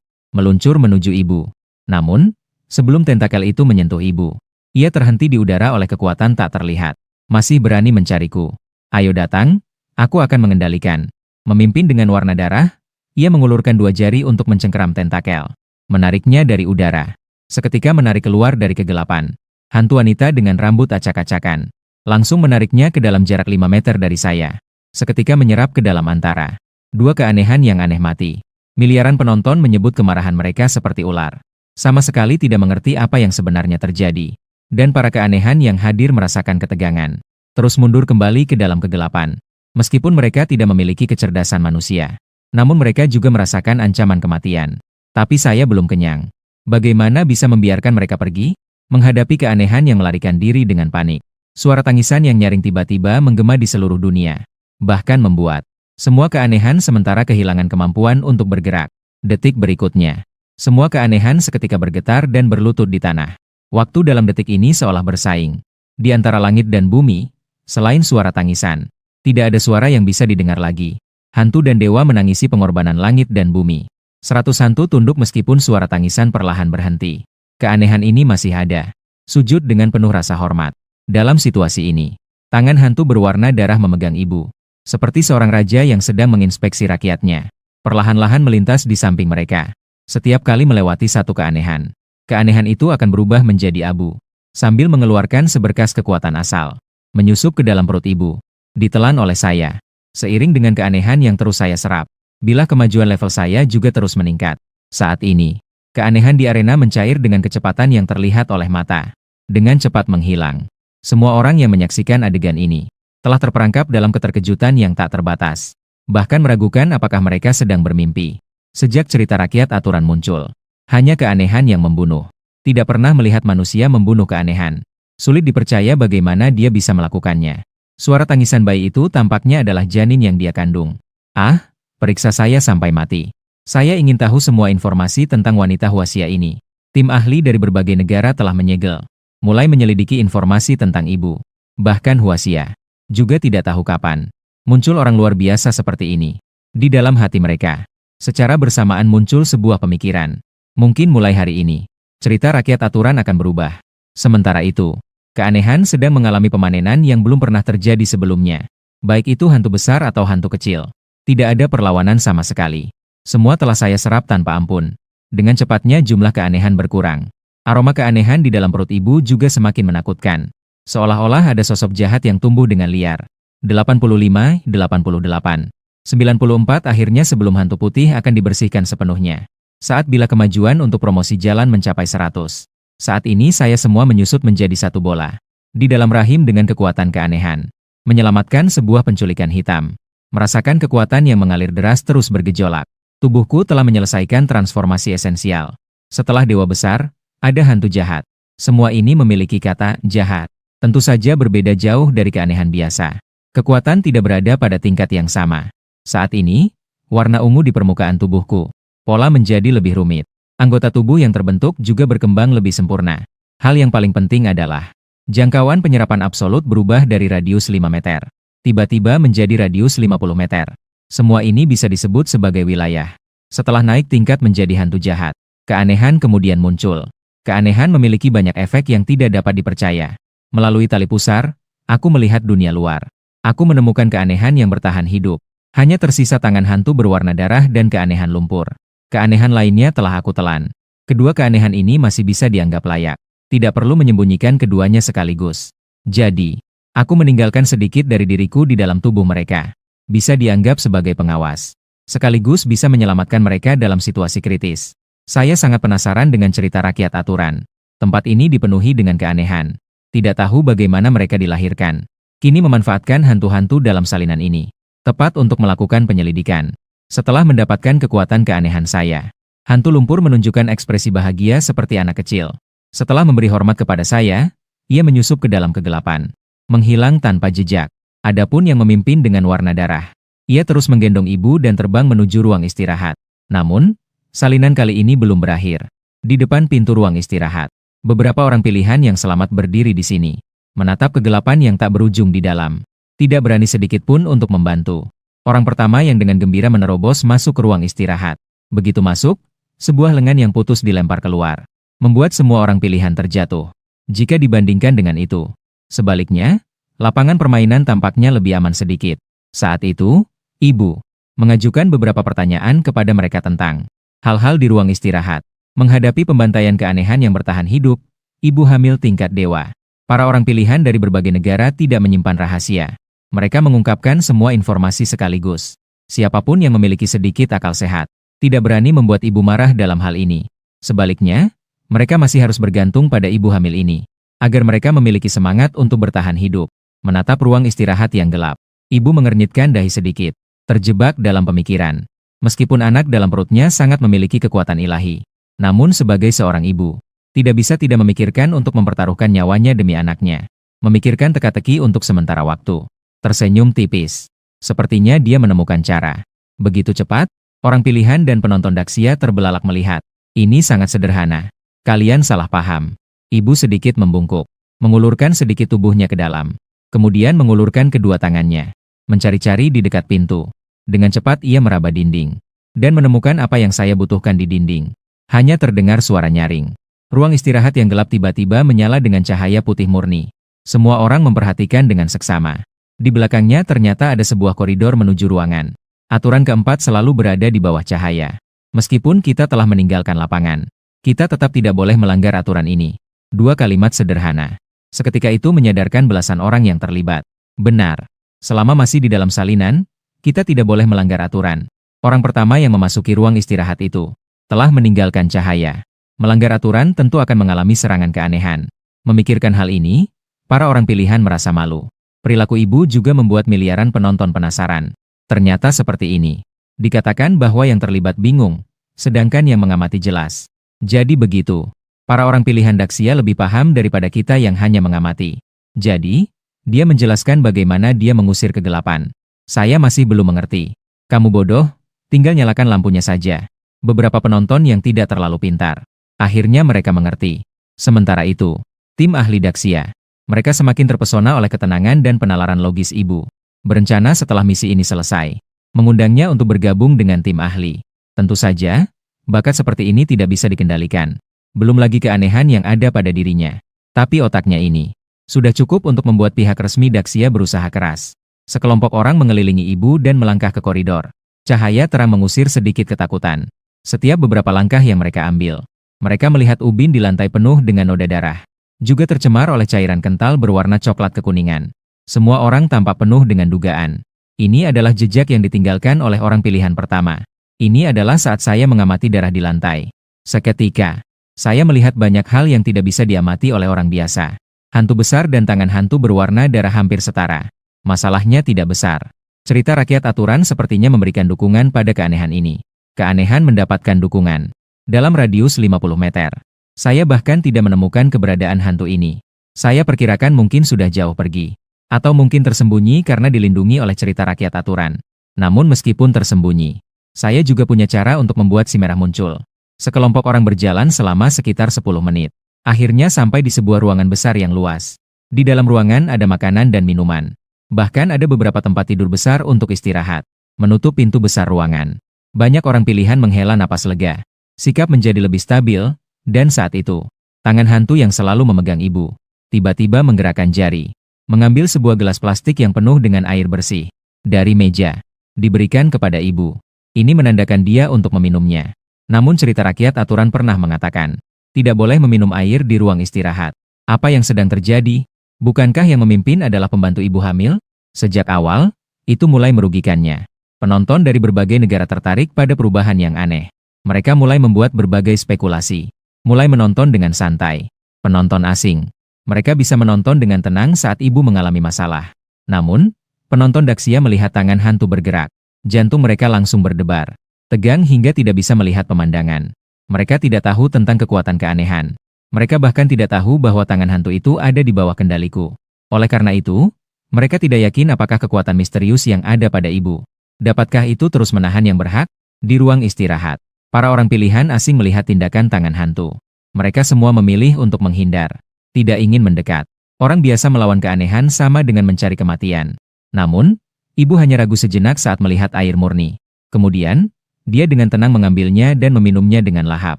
Speaker 1: meluncur menuju ibu. Namun, sebelum tentakel itu menyentuh ibu, ia terhenti di udara oleh kekuatan tak terlihat. Masih berani mencariku? Ayo datang, aku akan mengendalikan. Memimpin dengan warna darah, ia mengulurkan 2 jari untuk mencengkeram tentakel, menariknya dari udara. Seketika menarik keluar dari kegelapan. Hantu wanita dengan rambut acak-acakan langsung menariknya ke dalam jarak 5 meter dari saya. Seketika menyerap ke dalam antara 2 keanehan yang aneh mati. Miliaran penonton menyebut kemarahan mereka seperti ular. Sama sekali tidak mengerti apa yang sebenarnya terjadi. Dan para keanehan yang hadir merasakan ketegangan, terus mundur kembali ke dalam kegelapan. Meskipun mereka tidak memiliki kecerdasan manusia, namun mereka juga merasakan ancaman kematian. Tapi saya belum kenyang. Bagaimana bisa membiarkan mereka pergi? Menghadapi keanehan yang melarikan diri dengan panik. Suara tangisan yang nyaring tiba-tiba menggema di seluruh dunia. Bahkan membuat semua keanehan sementara kehilangan kemampuan untuk bergerak. Detik berikutnya, semua keanehan seketika bergetar dan berlutut di tanah. Waktu dalam detik ini seolah bersaing. Di antara langit dan bumi, selain suara tangisan, tidak ada suara yang bisa didengar lagi. Hantu dan dewa menangisi pengorbanan langit dan bumi. 100 hantu tunduk meskipun suara tangisan perlahan berhenti. Keanehan ini masih ada. Sujud dengan penuh rasa hormat. Dalam situasi ini, tangan hantu berwarna darah memegang ibu. Seperti seorang raja yang sedang menginspeksi rakyatnya. Perlahan-lahan melintas di samping mereka. Setiap kali melewati satu keanehan, keanehan itu akan berubah menjadi abu. Sambil mengeluarkan seberkas kekuatan asal, menyusup ke dalam perut ibu. Ditelan oleh saya. Seiring dengan keanehan yang terus saya serap, bilah kemajuan level saya juga terus meningkat. Saat ini, keanehan di arena mencair dengan kecepatan yang terlihat oleh mata. Dengan cepat menghilang. Semua orang yang menyaksikan adegan ini telah terperangkap dalam keterkejutan yang tak terbatas. Bahkan meragukan apakah mereka sedang bermimpi. Sejak cerita rakyat aturan muncul, hanya keanehan yang membunuh. Tidak pernah melihat manusia membunuh keanehan. Sulit dipercaya bagaimana dia bisa melakukannya. Suara tangisan bayi itu tampaknya adalah janin yang dia kandung. Ah, periksa saya sampai mati. Saya ingin tahu semua informasi tentang wanita Huasia ini. Tim ahli dari berbagai negara telah menyegel, mulai menyelidiki informasi tentang ibu. Bahkan Huasia juga tidak tahu kapan muncul orang luar biasa seperti ini. Di dalam hati mereka, secara bersamaan muncul sebuah pemikiran. Mungkin mulai hari ini, cerita rakyat aturan akan berubah. Sementara itu, keanehan sedang mengalami pemanenan yang belum pernah terjadi sebelumnya. Baik itu hantu besar atau hantu kecil. Tidak ada perlawanan sama sekali. Semua telah saya serap tanpa ampun. Dengan cepatnya jumlah keanehan berkurang. Aroma keanehan di dalam perut ibu juga semakin menakutkan. Seolah-olah ada sosok jahat yang tumbuh dengan liar. 85, 88, 94 akhirnya sebelum hantu putih akan dibersihkan sepenuhnya. Saat bila kemajuan untuk promosi jalan mencapai 100. Saat ini saya semua menyusut menjadi satu bola. Di dalam rahim dengan kekuatan keanehan. Menyelamatkan sebuah penculikan hitam. Merasakan kekuatan yang mengalir deras terus bergejolak. Tubuhku telah menyelesaikan transformasi esensial. Setelah dewa besar, ada hantu jahat. Semua ini memiliki kata jahat. Tentu saja berbeda jauh dari keanehan biasa. Kekuatan tidak berada pada tingkat yang sama. Saat ini, warna ungu di permukaan tubuhku. Pola menjadi lebih rumit. Anggota tubuh yang terbentuk juga berkembang lebih sempurna. Hal yang paling penting adalah, jangkauan penyerapan absolut berubah dari radius 5 meter. Tiba-tiba menjadi radius 50 meter. Semua ini bisa disebut sebagai wilayah. Setelah naik tingkat menjadi hantu jahat, keanehan kemudian muncul. Keanehan memiliki banyak efek yang tidak dapat dipercaya. Melalui tali pusar, aku melihat dunia luar. Aku menemukan keanehan yang bertahan hidup. Hanya tersisa tangan hantu berwarna darah dan keanehan lumpur. Keanehan lainnya telah aku telan. Kedua keanehan ini masih bisa dianggap layak. Tidak perlu menyembunyikan keduanya sekaligus. Jadi, aku meninggalkan sedikit dari diriku di dalam tubuh mereka. Bisa dianggap sebagai pengawas. Sekaligus bisa menyelamatkan mereka dalam situasi kritis. Saya sangat penasaran dengan cerita rakyat aturan. Tempat ini dipenuhi dengan keanehan. Tidak tahu bagaimana mereka dilahirkan. Kini memanfaatkan hantu-hantu dalam salinan ini. Tepat untuk melakukan penyelidikan. Setelah mendapatkan kekuatan keanehan saya, hantu lumpur menunjukkan ekspresi bahagia seperti anak kecil. Setelah memberi hormat kepada saya, ia menyusup ke dalam kegelapan. Menghilang tanpa jejak. Adapun yang memimpin dengan warna darah. Ia terus menggendong ibu dan terbang menuju ruang istirahat. Namun, salinan kali ini belum berakhir. Di depan pintu ruang istirahat, beberapa orang pilihan yang selamat berdiri di sini. Menatap kegelapan yang tak berujung di dalam. Tidak berani sedikit pun untuk membantu. Orang pertama yang dengan gembira menerobos masuk ke ruang istirahat. Begitu masuk, sebuah lengan yang putus dilempar keluar. Membuat semua orang pilihan terjatuh. Jika dibandingkan dengan itu. Sebaliknya, lapangan permainan tampaknya lebih aman sedikit. Saat itu, ibu mengajukan beberapa pertanyaan kepada mereka tentang hal-hal di ruang istirahat. Menghadapi pembantaian keanehan yang bertahan hidup, ibu hamil tingkat dewa. Para orang pilihan dari berbagai negara tidak menyimpan rahasia. Mereka mengungkapkan semua informasi sekaligus. Siapapun yang memiliki sedikit akal sehat, tidak berani membuat ibu marah dalam hal ini. Sebaliknya, mereka masih harus bergantung pada ibu hamil ini. Agar mereka memiliki semangat untuk bertahan hidup. Menatap ruang istirahat yang gelap. Ibu mengernyitkan dahi sedikit. Terjebak dalam pemikiran. Meskipun anak dalam perutnya sangat memiliki kekuatan ilahi. Namun sebagai seorang ibu, tidak bisa tidak memikirkan untuk mempertaruhkan nyawanya demi anaknya. Memikirkan teka-teki untuk sementara waktu. Tersenyum tipis. Sepertinya dia menemukan cara. Begitu cepat, orang pilihan dan penonton Daxia terbelalak melihat. Ini sangat sederhana. Kalian salah paham. Ibu sedikit membungkuk. Mengulurkan sedikit tubuhnya ke dalam. Kemudian mengulurkan kedua tangannya. Mencari-cari di dekat pintu. Dengan cepat ia meraba dinding. Dan menemukan apa yang saya butuhkan di dinding. Hanya terdengar suara nyaring. Ruang istirahat yang gelap tiba-tiba menyala dengan cahaya putih murni. Semua orang memperhatikan dengan seksama. Di belakangnya ternyata ada sebuah koridor menuju ruangan. Aturan keempat selalu berada di bawah cahaya. Meskipun kita telah meninggalkan lapangan, kita tetap tidak boleh melanggar aturan ini. Dua kalimat sederhana. Seketika itu menyadarkan belasan orang yang terlibat. Benar. Selama masih di dalam salinan, kita tidak boleh melanggar aturan. Orang pertama yang memasuki ruang istirahat itu telah meninggalkan cahaya. Melanggar aturan tentu akan mengalami serangan keanehan. Memikirkan hal ini, para orang pilihan merasa malu. Perilaku ibu juga membuat miliaran penonton penasaran. Ternyata seperti ini. Dikatakan bahwa yang terlibat bingung, sedangkan yang mengamati jelas. Jadi begitu. Para orang pilihan Daxia lebih paham daripada kita yang hanya mengamati. Jadi, dia menjelaskan bagaimana dia mengusir kegelapan. Saya masih belum mengerti. Kamu bodoh, tinggal nyalakan lampunya saja. Beberapa penonton yang tidak terlalu pintar. Akhirnya mereka mengerti. Sementara itu, tim ahli Daxia. Mereka semakin terpesona oleh ketenangan dan penalaran logis ibu. Berencana setelah misi ini selesai, mengundangnya untuk bergabung dengan tim ahli. Tentu saja, bakat seperti ini tidak bisa dikendalikan. Belum lagi keanehan yang ada pada dirinya. Tapi otaknya ini sudah cukup untuk membuat pihak resmi Daxia berusaha keras. Sekelompok orang mengelilingi ibu dan melangkah ke koridor. Cahaya terang mengusir sedikit ketakutan. Setiap beberapa langkah yang mereka ambil, mereka melihat ubin di lantai penuh dengan noda darah. Juga tercemar oleh cairan kental berwarna coklat kekuningan. Semua orang tampak penuh dengan dugaan. Ini adalah jejak yang ditinggalkan oleh orang pilihan pertama. Ini adalah saat saya mengamati darah di lantai. Seketika, saya melihat banyak hal yang tidak bisa diamati oleh orang biasa. Hantu besar dan tangan hantu berwarna darah hampir setara. Masalahnya tidak besar. Cerita rakyat aturan sepertinya memberikan dukungan pada keanehan ini. Keanehan mendapatkan dukungan. Dalam radius 50 meter. Saya bahkan tidak menemukan keberadaan hantu ini. Saya perkirakan mungkin sudah jauh pergi. Atau mungkin tersembunyi karena dilindungi oleh cerita rakyat aturan. Namun meskipun tersembunyi, saya juga punya cara untuk membuat si merah muncul. Sekelompok orang berjalan selama sekitar 10 menit. Akhirnya sampai di sebuah ruangan besar yang luas. Di dalam ruangan ada makanan dan minuman. Bahkan ada beberapa tempat tidur besar untuk istirahat. Menutup pintu besar ruangan. Banyak orang pilihan menghela napas lega. Sikap menjadi lebih stabil, dan saat itu, tangan hantu yang selalu memegang ibu, tiba-tiba menggerakkan jari. Mengambil sebuah gelas plastik yang penuh dengan air bersih. Dari meja. Diberikan kepada ibu. Ini menandakan dia untuk meminumnya. Namun cerita rakyat aturan pernah mengatakan, tidak boleh meminum air di ruang istirahat. Apa yang sedang terjadi? Bukankah yang memimpin adalah pembantu ibu hamil? Sejak awal, itu mulai merugikannya. Penonton dari berbagai negara tertarik pada perubahan yang aneh. Mereka mulai membuat berbagai spekulasi. Mulai menonton dengan santai. Penonton asing. Mereka bisa menonton dengan tenang saat ibu mengalami masalah. Namun, penonton Daxia melihat tangan hantu bergerak. Jantung mereka langsung berdebar. Tegang hingga tidak bisa melihat pemandangan. Mereka tidak tahu tentang kekuatan keanehan. Mereka bahkan tidak tahu bahwa tangan hantu itu ada di bawah kendaliku. Oleh karena itu, mereka tidak yakin apakah kekuatan misterius yang ada pada ibu. Dapatkah itu terus menahan yang berhak? Di ruang istirahat, para orang pilihan asing melihat tindakan tangan hantu. Mereka semua memilih untuk menghindar. Tidak ingin mendekat. Orang biasa melawan keanehan sama dengan mencari kematian. Namun, ibu hanya ragu sejenak saat melihat air murni. Kemudian, dia dengan tenang mengambilnya dan meminumnya dengan lahap.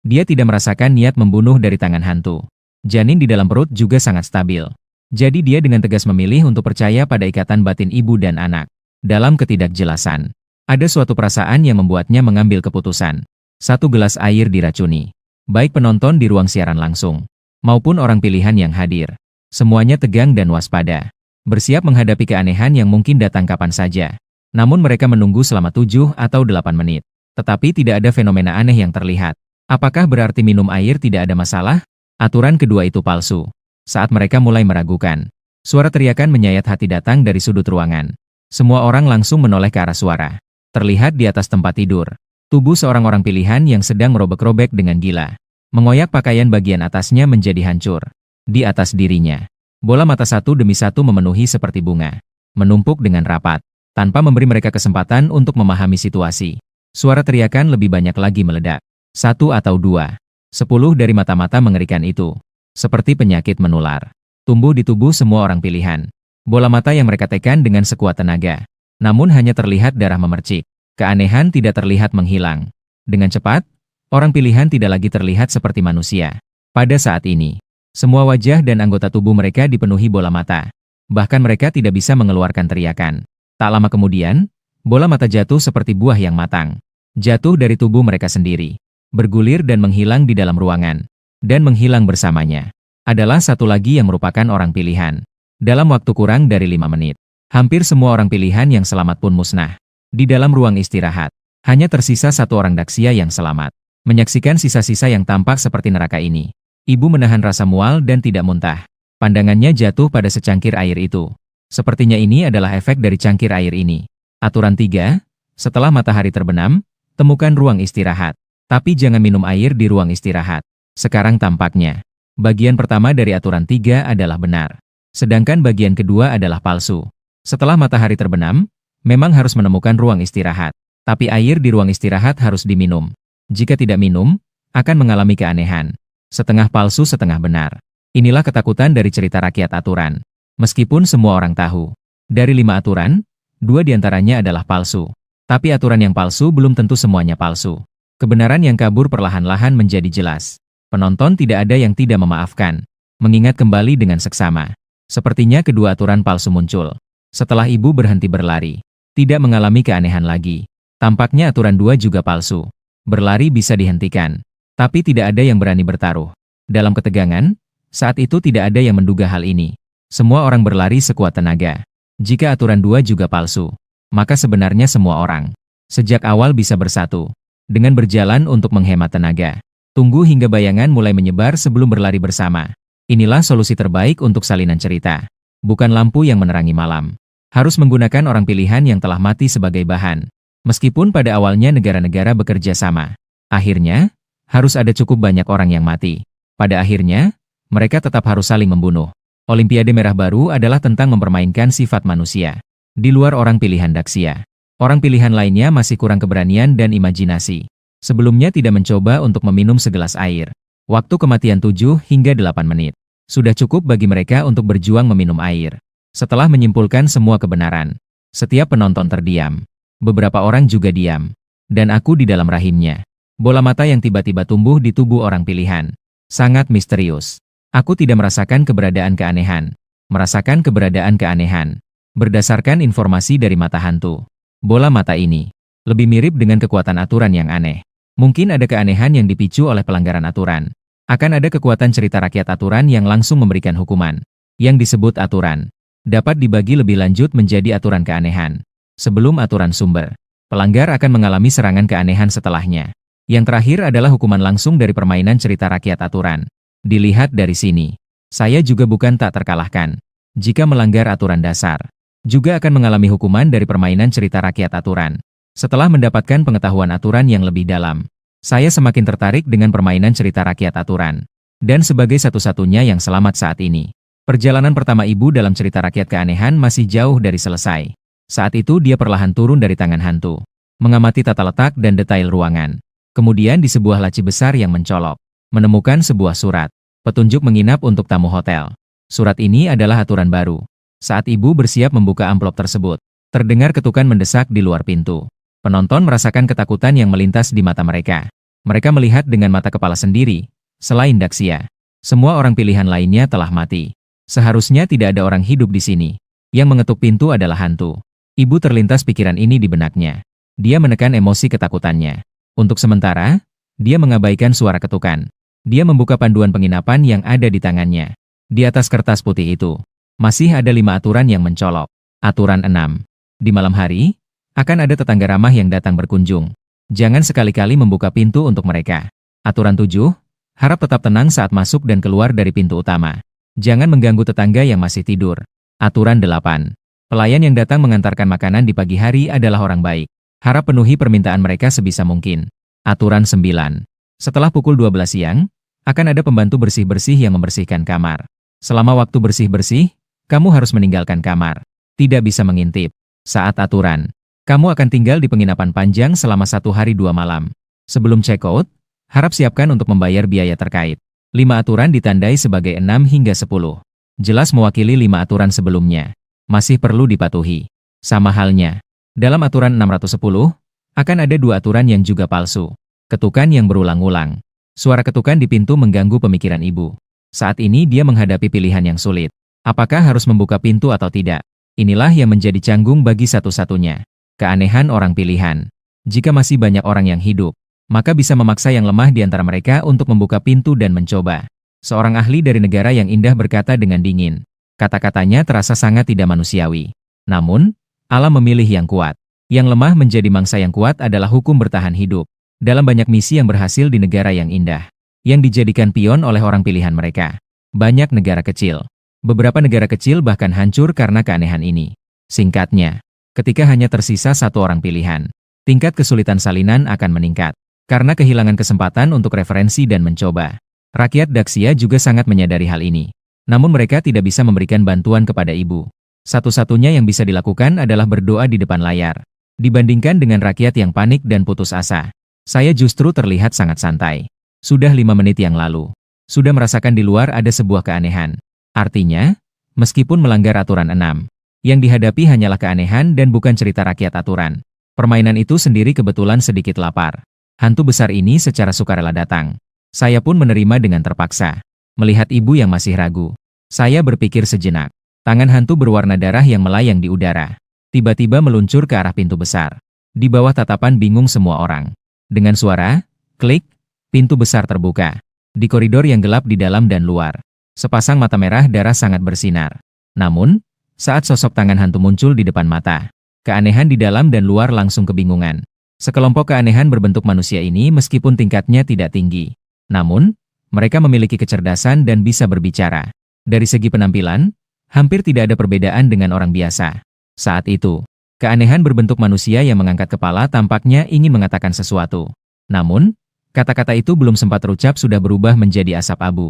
Speaker 1: Dia tidak merasakan niat membunuh dari tangan hantu. Janin di dalam perut juga sangat stabil. Jadi dia dengan tegas memilih untuk percaya pada ikatan batin ibu dan anak. Dalam ketidakjelasan, ada suatu perasaan yang membuatnya mengambil keputusan. 1 gelas air diracuni. Baik penonton di ruang siaran langsung maupun orang pilihan yang hadir. Semuanya tegang dan waspada. Bersiap menghadapi keanehan yang mungkin datang kapan saja. Namun mereka menunggu selama 7 atau 8 menit. Tetapi tidak ada fenomena aneh yang terlihat. Apakah berarti minum air tidak ada masalah? Aturan kedua itu palsu. Saat mereka mulai meragukan, suara teriakan menyayat hati datang dari sudut ruangan. Semua orang langsung menoleh ke arah suara. Terlihat di atas tempat tidur, tubuh seorang orang pilihan yang sedang merobek-robek dengan gila. Mengoyak pakaian bagian atasnya menjadi hancur. Di atas dirinya, bola mata satu demi satu memenuhi seperti bunga. Menumpuk dengan rapat, tanpa memberi mereka kesempatan untuk memahami situasi. Suara teriakan lebih banyak lagi meledak. 1 atau 2. 10 dari mata-mata mengerikan itu. Seperti penyakit menular. Tumbuh di tubuh semua orang pilihan. Bola mata yang mereka tekan dengan sekuat tenaga. Namun hanya terlihat darah memercik. Keanehan tidak terlihat menghilang. Dengan cepat, orang pilihan tidak lagi terlihat seperti manusia. Pada saat ini, semua wajah dan anggota tubuh mereka dipenuhi bola mata. Bahkan mereka tidak bisa mengeluarkan teriakan. Tak lama kemudian, bola mata jatuh seperti buah yang matang. Jatuh dari tubuh mereka sendiri. Bergulir dan menghilang di dalam ruangan. Dan menghilang bersamanya adalah satu lagi yang merupakan orang pilihan. Dalam waktu kurang dari 5 menit, hampir semua orang pilihan yang selamat pun musnah. Di dalam ruang istirahat, hanya tersisa 1 orang Daxia yang selamat. Menyaksikan sisa-sisa yang tampak seperti neraka ini, ibu menahan rasa mual dan tidak muntah. Pandangannya jatuh pada secangkir air itu. Sepertinya ini adalah efek dari cangkir air ini. Aturan 3, setelah matahari terbenam, temukan ruang istirahat. Tapi jangan minum air di ruang istirahat. Sekarang tampaknya, bagian pertama dari aturan 3 adalah benar. Sedangkan bagian kedua adalah palsu. Setelah matahari terbenam, memang harus menemukan ruang istirahat. Tapi air di ruang istirahat harus diminum. Jika tidak minum, akan mengalami keanehan. Setengah palsu setengah benar. Inilah ketakutan dari cerita rakyat aturan. Meskipun semua orang tahu, dari 5 aturan, 2 diantaranya adalah palsu. Tapi aturan yang palsu belum tentu semuanya palsu. Kebenaran yang kabur perlahan-lahan menjadi jelas. Penonton tidak ada yang tidak memaafkan. Mengingat kembali dengan seksama. Sepertinya kedua aturan palsu muncul. Setelah ibu berhenti berlari, tidak mengalami keanehan lagi. Tampaknya aturan 2 juga palsu. Berlari bisa dihentikan, tapi tidak ada yang berani bertaruh. Dalam ketegangan, saat itu tidak ada yang menduga hal ini. Semua orang berlari sekuat tenaga. Jika aturan 2 juga palsu, maka sebenarnya semua orang sejak awal bisa bersatu dengan berjalan untuk menghemat tenaga. Tunggu hingga bayangan mulai menyebar sebelum berlari bersama. Inilah solusi terbaik untuk salinan cerita. Bukan lampu yang menerangi malam. Harus menggunakan orang pilihan yang telah mati sebagai bahan. Meskipun pada awalnya negara-negara bekerja sama, akhirnya, harus ada cukup banyak orang yang mati. Pada akhirnya, mereka tetap harus saling membunuh. Olimpiade Merah Baru adalah tentang mempermainkan sifat manusia. Di luar orang pilihan Daxia, orang pilihan lainnya masih kurang keberanian dan imajinasi. Sebelumnya tidak mencoba untuk meminum segelas air. Waktu kematian 7 hingga 8 menit. Sudah cukup bagi mereka untuk berjuang meminum air. Setelah menyimpulkan semua kebenaran, setiap penonton terdiam. Beberapa orang juga diam. Dan aku di dalam rahimnya. Bola mata yang tiba-tiba tumbuh di tubuh orang pilihan. Sangat misterius. Aku tidak merasakan keberadaan keanehan. Merasakan keberadaan keanehan. Berdasarkan informasi dari mata hantu, bola mata ini lebih mirip dengan kekuatan aturan yang aneh. Mungkin ada keanehan yang dipicu oleh pelanggaran aturan. Akan ada kekuatan cerita rakyat aturan yang langsung memberikan hukuman. Yang disebut aturan dapat dibagi lebih lanjut menjadi aturan keanehan. Sebelum aturan sumber, pelanggar akan mengalami serangan keanehan setelahnya. Yang terakhir adalah hukuman langsung dari permainan cerita rakyat aturan. Dilihat dari sini, saya juga bukan tak terkalahkan. Jika melanggar aturan dasar, juga akan mengalami hukuman dari permainan cerita rakyat aturan. Setelah mendapatkan pengetahuan aturan yang lebih dalam, saya semakin tertarik dengan permainan cerita rakyat aturan. Dan sebagai satu-satunya yang selamat saat ini, perjalanan pertama ibu dalam cerita rakyat keanehan masih jauh dari selesai. Saat itu dia perlahan turun dari tangan hantu, mengamati tata letak dan detail ruangan. Kemudian di sebuah laci besar yang mencolok, menemukan sebuah surat, petunjuk menginap untuk tamu hotel. Surat ini adalah aturan baru. Saat ibu bersiap membuka amplop tersebut, terdengar ketukan mendesak di luar pintu. Penonton merasakan ketakutan yang melintas di mata mereka. Mereka melihat dengan mata kepala sendiri. Selain Daxia, semua orang pilihan lainnya telah mati. Seharusnya tidak ada orang hidup di sini. Yang mengetuk pintu adalah hantu. Ibu terlintas pikiran ini di benaknya. Dia menekan emosi ketakutannya. Untuk sementara, dia mengabaikan suara ketukan. Dia membuka panduan penginapan yang ada di tangannya. Di atas kertas putih itu, masih ada 5 aturan yang mencolok. Aturan 6. Di malam hari, akan ada tetangga ramah yang datang berkunjung. Jangan sekali-kali membuka pintu untuk mereka. Aturan 7. Harap tetap tenang saat masuk dan keluar dari pintu utama. Jangan mengganggu tetangga yang masih tidur. Aturan 8. Pelayan yang datang mengantarkan makanan di pagi hari adalah orang baik. Harap penuhi permintaan mereka sebisa mungkin. Aturan 9. Setelah pukul 12 siang, akan ada pembantu bersih-bersih yang membersihkan kamar. Selama waktu bersih-bersih, kamu harus meninggalkan kamar. Tidak bisa mengintip. Saat aturan, kamu akan tinggal di penginapan panjang selama 1 hari 2 malam. Sebelum check-out, harap siapkan untuk membayar biaya terkait. 5 aturan ditandai sebagai 6 hingga 10. Jelas mewakili 5 aturan sebelumnya. Masih perlu dipatuhi. Sama halnya, dalam aturan 610, akan ada 2 aturan yang juga palsu. Ketukan yang berulang-ulang. Suara ketukan di pintu mengganggu pemikiran ibu. Saat ini dia menghadapi pilihan yang sulit. Apakah harus membuka pintu atau tidak? Inilah yang menjadi canggung bagi satu-satunya. Keanehan orang pilihan. Jika masih banyak orang yang hidup, maka bisa memaksa yang lemah di antara mereka untuk membuka pintu dan mencoba. Seorang ahli dari negara yang indah berkata dengan dingin. Kata-katanya terasa sangat tidak manusiawi. Namun, Allah memilih yang kuat. Yang lemah menjadi mangsa yang kuat adalah hukum bertahan hidup. Dalam banyak misi yang berhasil di negara yang indah, yang dijadikan pion oleh orang pilihan mereka. Banyak negara kecil. Beberapa negara kecil bahkan hancur karena keanehan ini. Singkatnya, ketika hanya tersisa 1 orang pilihan, tingkat kesulitan salinan akan meningkat. Karena kehilangan kesempatan untuk referensi dan mencoba. Rakyat Daxia juga sangat menyadari hal ini. Namun mereka tidak bisa memberikan bantuan kepada ibu. Satu-satunya yang bisa dilakukan adalah berdoa di depan layar. Dibandingkan dengan rakyat yang panik dan putus asa, saya justru terlihat sangat santai. Sudah 5 menit yang lalu, sudah merasakan di luar ada sebuah keanehan. Artinya, meskipun melanggar aturan 6, yang dihadapi hanyalah keanehan dan bukan cerita rakyat aturan. Permainan itu sendiri kebetulan sedikit lapar. Hantu besar ini secara sukarela datang. Saya pun menerima dengan terpaksa. Melihat ibu yang masih ragu, saya berpikir sejenak. Tangan hantu berwarna darah yang melayang di udara. Tiba-tiba meluncur ke arah pintu besar. Di bawah tatapan bingung semua orang. Dengan suara, klik, pintu besar terbuka. Di koridor yang gelap di dalam dan luar, sepasang mata merah darah sangat bersinar. Namun, saat sosok tangan hantu muncul di depan mata, keanehan di dalam dan luar langsung kebingungan. Sekelompok keanehan berbentuk manusia ini meskipun tingkatnya tidak tinggi. Namun, mereka memiliki kecerdasan dan bisa berbicara. Dari segi penampilan, hampir tidak ada perbedaan dengan orang biasa. Saat itu, keanehan berbentuk manusia yang mengangkat kepala tampaknya ingin mengatakan sesuatu. Namun, kata-kata itu belum sempat terucap sudah berubah menjadi asap abu.